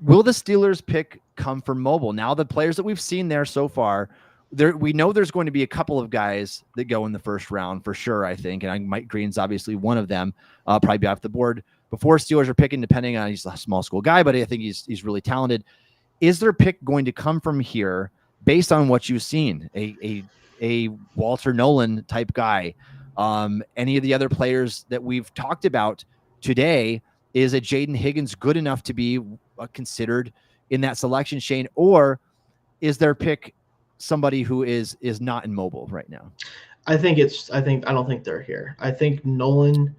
will the Steelers pick come from mobile? Now, the players that we've seen there so far, we know there's going to be a couple of guys that go in the first round for sure, I think. And Mike Green's obviously one of them, probably be off the board before Steelers are picking, depending on, he's a small school guy, but I think he's really talented. Is their pick going to come from here based on what you've seen? A Walter Nolan type guy? Any of the other players that we've talked about today, is a Jaden Higgins good enough to be considered in that selection, Shayne? Or is their pick somebody who is not in mobile right now? I don't think they're here. I think Nolan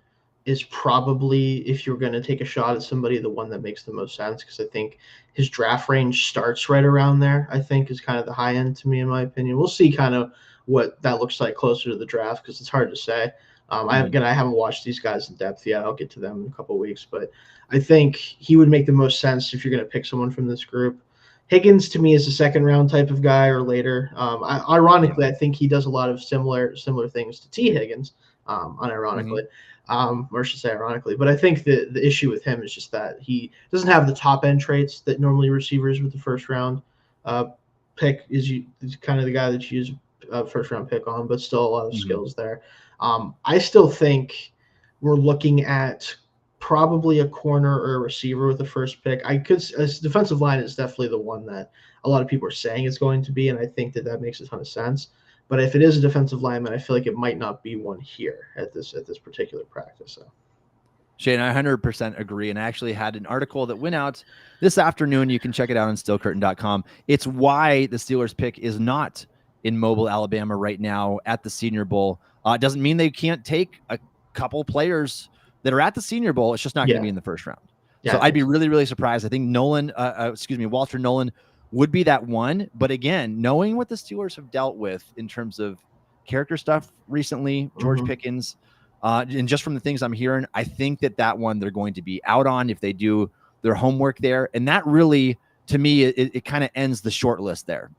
is probably, if you're going to take a shot at somebody, the one that makes the most sense, because I think his draft range starts right around there. I think is kind of the high end to me, in my opinion. We'll see kind of what that looks like closer to the draft, because it's hard to say. I haven't watched these guys in depth yet. I'll get to them in a couple of weeks, but I think he would make the most sense if you're going to pick someone from this group. Higgins to me is a second round type of guy or later. Ironically, I think he does a lot of similar things to T. Higgins, unironically, or I should say ironically. But I think the issue with him is just that he doesn't have the top end traits that normally receivers with the first round pick is kind of the guy that you use a first round pick on, but still a lot of skills there. I still think we're looking at probably a corner or a receiver with the first pick. As defensive line is definitely the one that a lot of people are saying it's going to be, and I think that makes a ton of sense. But if it is a defensive lineman, I feel like it might not be one here at this particular practice. So. Shayne, I 100% agree. And I actually had an article that went out this afternoon. You can check it out on stillcurtain.com. It's why the Steelers pick is not in Mobile, Alabama right now at the Senior Bowl. It doesn't mean they can't take a couple players that are at the Senior Bowl. It's just not going to be in the first round. So I'd be really, really surprised. I think Walter Nolan would be that one. But again, knowing what the Steelers have dealt with in terms of character stuff recently, George Pickens, and just from the things I'm hearing, I think that one they're going to be out on if they do their homework there. And that really, to me, it kind of ends the short list there.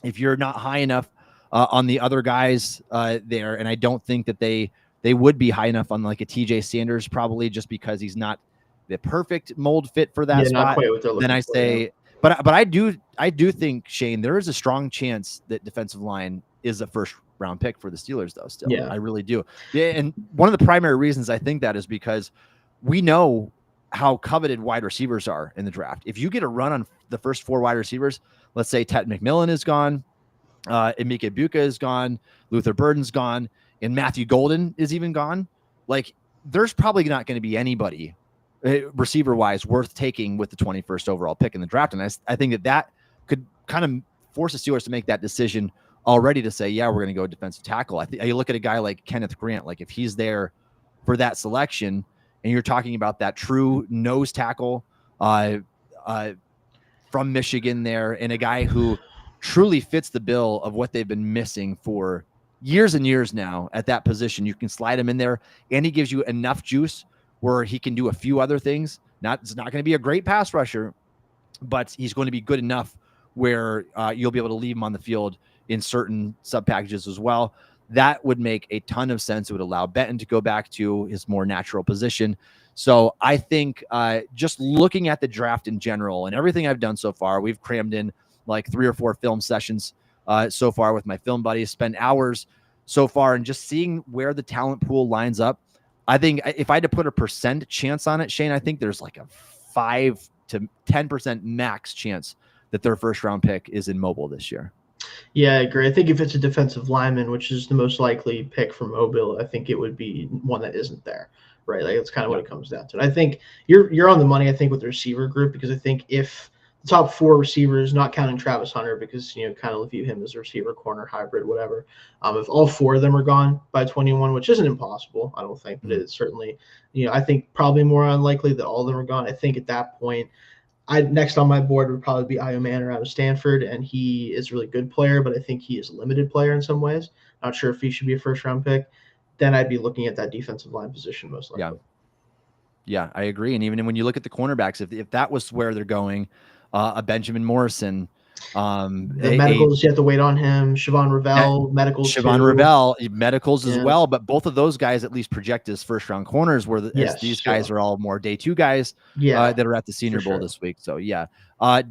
If you're not high enough on the other guys there, and I don't think that they would be high enough on like a TJ Sanders, probably just because he's not the perfect mold fit for that spot. Then I say, but I do think, Shayne, there is a strong chance that defensive line is a first round pick for the Steelers, though. Still, I really do. Yeah, and one of the primary reasons I think that is because we know how coveted wide receivers are in the draft. If you get a run on the first 4 wide receivers, let's say Ted McMillan is gone, Emeka Buka is gone, Luther Burden's gone, and Matthew Golden is even gone. Like, there's probably not going to be anybody receiver-wise worth taking with the 21st overall pick in the draft. And I think that could kind of force the Steelers to make that decision already to say, yeah, we're going to go defensive tackle. I think you look at a guy like Kenneth Grant, like if he's there for that selection and you're talking about that true nose tackle from Michigan there, and a guy who truly fits the bill of what they've been missing for years and years now at that position. You can slide him in there, and he gives you enough juice where he can do a few other things. It's not going to be a great pass rusher, but he's going to be good enough where you'll be able to leave him on the field in certain sub packages as well. That would make a ton of sense. It would allow Benton to go back to his more natural position. So I think just looking at the draft in general and everything I've done so far, we've crammed in like 3 or 4 film sessions so far with my film buddies, spend hours so far, and just seeing where the talent pool lines up. I think if I had to put a percent chance on it, Shayne, I think there's like a 5 to 10% max chance that their first round pick is in Mobile this year. Yeah, I agree. I think if it's a defensive lineman, which is the most likely pick from Mobile, I think it would be one that isn't there, right? Like that's kind of what it comes down to. And I think you're on the money, I think, with the receiver group, because I think if the top 4 receivers, not counting Travis Hunter, because kind of view him as a receiver corner hybrid, whatever. If all 4 of them are gone by 21, which isn't impossible, I don't think, but it's certainly, I think probably more unlikely that all of them are gone. I think at that point, next on my board would probably be Io Manor out of Stanford, and he is a really good player, but I think he is a limited player in some ways. Not sure if he should be a first-round pick. Then I'd be looking at that defensive line position most likely. Yeah, I agree. And even when you look at the cornerbacks, if that was where they're going, a Benjamin Morrison, the medicals, you have to wait on him. Siobhan Ravel, medicals. Siobhan Ravel, medicals as well. But both of those guys at least project as first-round corners, where these guys are all more day 2 guys that are at the Senior Bowl this week. So,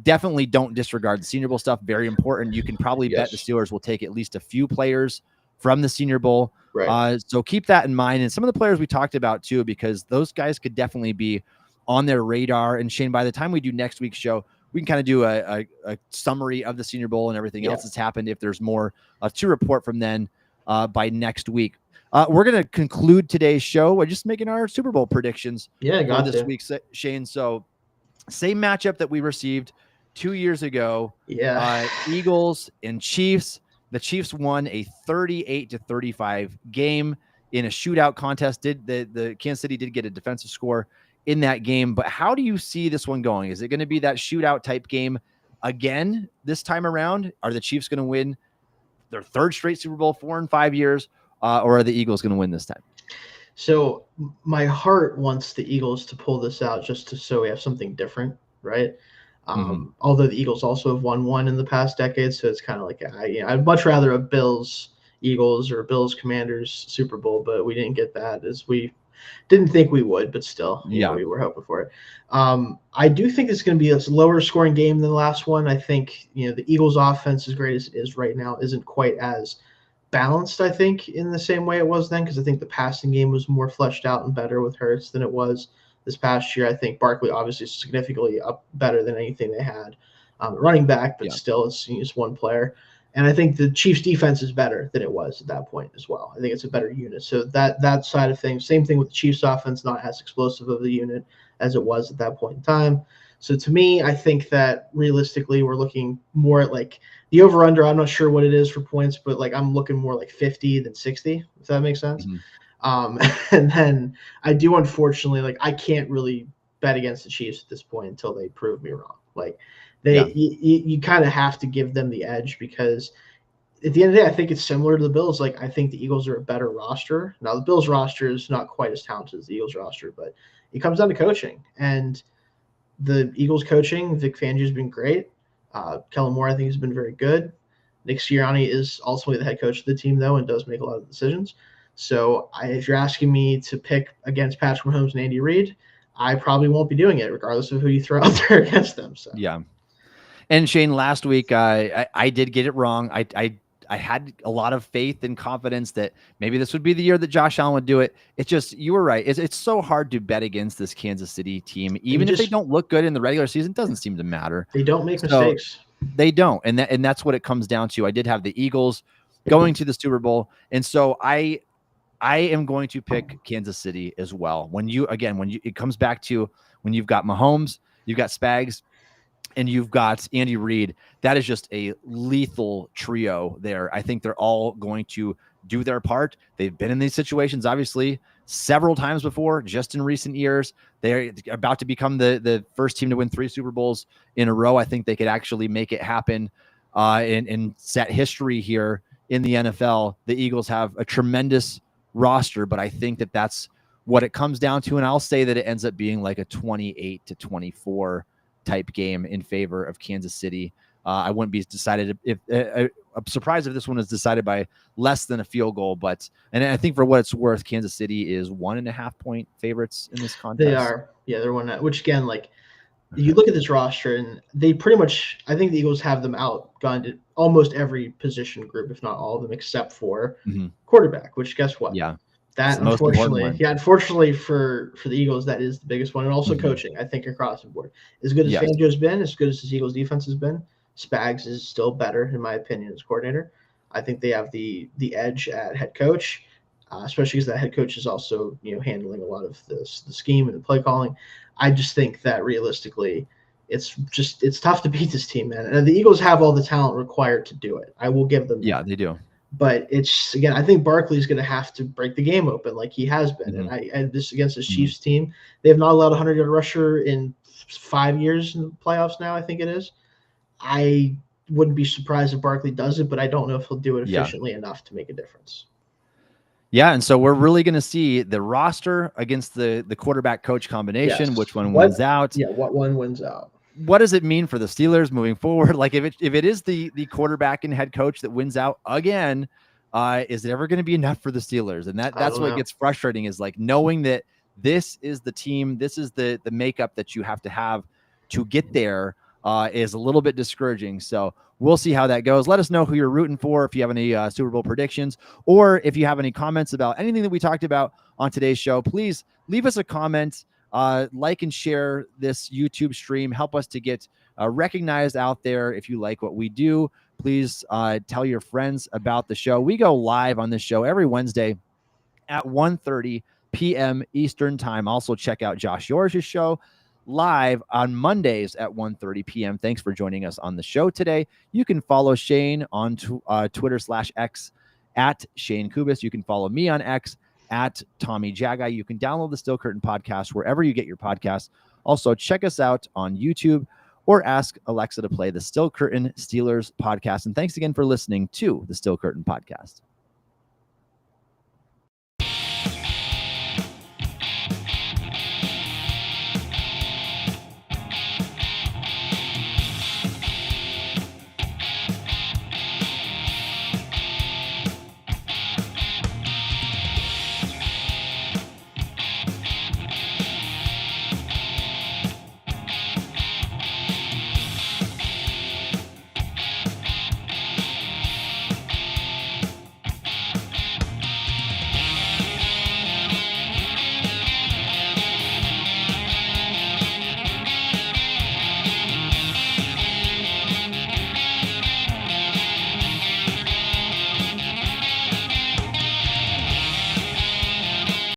definitely don't disregard the Senior Bowl stuff. Very important. You can probably bet the Steelers will take at least a few players from the Senior Bowl. Right. So keep that in mind. And some of the players we talked about, too, because those guys could definitely be on their radar. And, Shayne, by the time we do next week's show, we can kind of do a summary of the Senior Bowl and everything else that's happened. If there's more to report from then by next week, we're going to conclude today's show by just making our Super Bowl predictions for this week, Shayne. So same matchup that we received 2 years ago. Yeah. Eagles and Chiefs. The Chiefs won a 38-35 game in a shootout contest. The Kansas City did get a defensive score in that game, but how do you see this one going? Is it going to be that shootout type game again this time around? Are the Chiefs going to win their third straight Super Bowl, 4 in 5 years, or are the Eagles going to win this time? So my heart wants the Eagles to pull this out so we have something different, right? Although the Eagles also have won one in the past decade, so it's kind of like I'd much rather a Bills Eagles or Bills Commanders Super Bowl, but we didn't get that as we didn't think we would, but still, we were hoping for it. I do think it's going to be a lower scoring game than the last one. I think the Eagles offense, as great as it is right now, isn't quite as balanced, I think, in the same way it was then, because I think the passing game was more fleshed out and better with Hurts than it was this past year. I think Barkley obviously is significantly up better than anything they had running back, but still it's one player. And I think the Chiefs defense is better than it was at that point as well. I think it's a better unit. So that side of things, same thing with the Chiefs offense, not as explosive of a unit as it was at that point in time. So to me, I think that realistically we're looking more at like the over-under. I'm not sure what it is for points, but like I'm looking more like 50 than 60, if that makes sense. And then I do, unfortunately, like I can't really bet against the Chiefs at this point until they prove me wrong. Like you kind of have to give them the edge, because at the end of the day, I think it's similar to the Bills. Like I think the Eagles are a better roster. Now the Bills roster is not quite as talented as the Eagles roster, but it comes down to coaching. And the Eagles coaching, Vic Fangio has been great. Kellen Moore, I think, has been very good. Nick Sirianni is ultimately the head coach of the team, though, and does make a lot of decisions. So if you're asking me to pick against Patrick Mahomes and Andy Reid, I probably won't be doing it, regardless of who you throw out there against them. So yeah. And Shayne, last week I did get it wrong. I had a lot of faith and confidence that maybe this would be the year that Josh Allen would do it. It's just, you were right. It's so hard to bet against this Kansas City team. Even if they don't look good in the regular season, it doesn't seem to matter. They don't make mistakes. They don't. And that's what it comes down to. I did have the Eagles going to the Super Bowl. And so I am going to pick Kansas City as well. It comes back to when you've got Mahomes, you've got Spags, and you've got Andy Reid, that is just a lethal trio there. I think they're all going to do their part. They've been in these situations, obviously, several times before, just in recent years. They're about to become the first team to win 3 Super Bowls in a row. I think they could actually make it happen and set history here in the NFL. The Eagles have a tremendous roster, but I think that that's what it comes down to. And I'll say that it ends up being like a 28-24 type game in favor of Kansas City. I wouldn't be decided if I'm surprised if this one is decided by less than a field goal, and I think for what it's worth, Kansas City is 1.5 point favorites in this contest. They are, they're one. Which again, like you look at this roster, and they pretty much, I think the Eagles have them outgunned at almost every position group, if not all of them, except for quarterback. Which guess what? Yeah. That unfortunately for the Eagles, that is the biggest one. And also coaching, I think, across the board. As good as Fangio's been, as good as his Eagles defense has been, Spags is still better, in my opinion, as coordinator. I think they have the edge at head coach, especially because that head coach is also handling a lot of the scheme and the play calling. I just think that realistically, it's tough to beat this team, man. And the Eagles have all the talent required to do it. I will give them that. Yeah, they do. But it's, again, I think Barkley's going to have to break the game open like he has been. And this against this Chiefs team, they have not allowed a 100-yard rusher in 5 years in the playoffs now, I think it is. I wouldn't be surprised if Barkley does it, but I don't know if he'll do it efficiently enough to make a difference. Yeah, and so we're really going to see the roster against the quarterback coach combination, which one wins out. Yeah, what one wins out. What does it mean for the Steelers moving forward? Like if it is the quarterback and head coach that wins out again, is it ever going to be enough for the Steelers? And that's what gets frustrating, is like knowing that this is the team, this is the makeup that you have to get there is a little bit discouraging. So we'll see how that goes. Let us know who you're rooting for, if you have any Super Bowl predictions, or if you have any comments about anything that we talked about on today's show. Please leave us a comment. Like and share this YouTube stream. Help us to get recognized out there. If you like what we do, please tell your friends about the show. We go live on this show every Wednesday at 1:30 p.m. Eastern time. Also check out Josh Yours' show live on Mondays at 1:30 p.m. Thanks for joining us on the show today. You can follow Shayne on Twitter/X at Shayne Kubas. You can follow me on X at Tommy Jaggi. You can download the Still Curtain podcast wherever you get your podcasts. Also, check us out on YouTube or ask Alexa to play the Still Curtain Steelers podcast. And thanks again for listening to the Still Curtain podcast.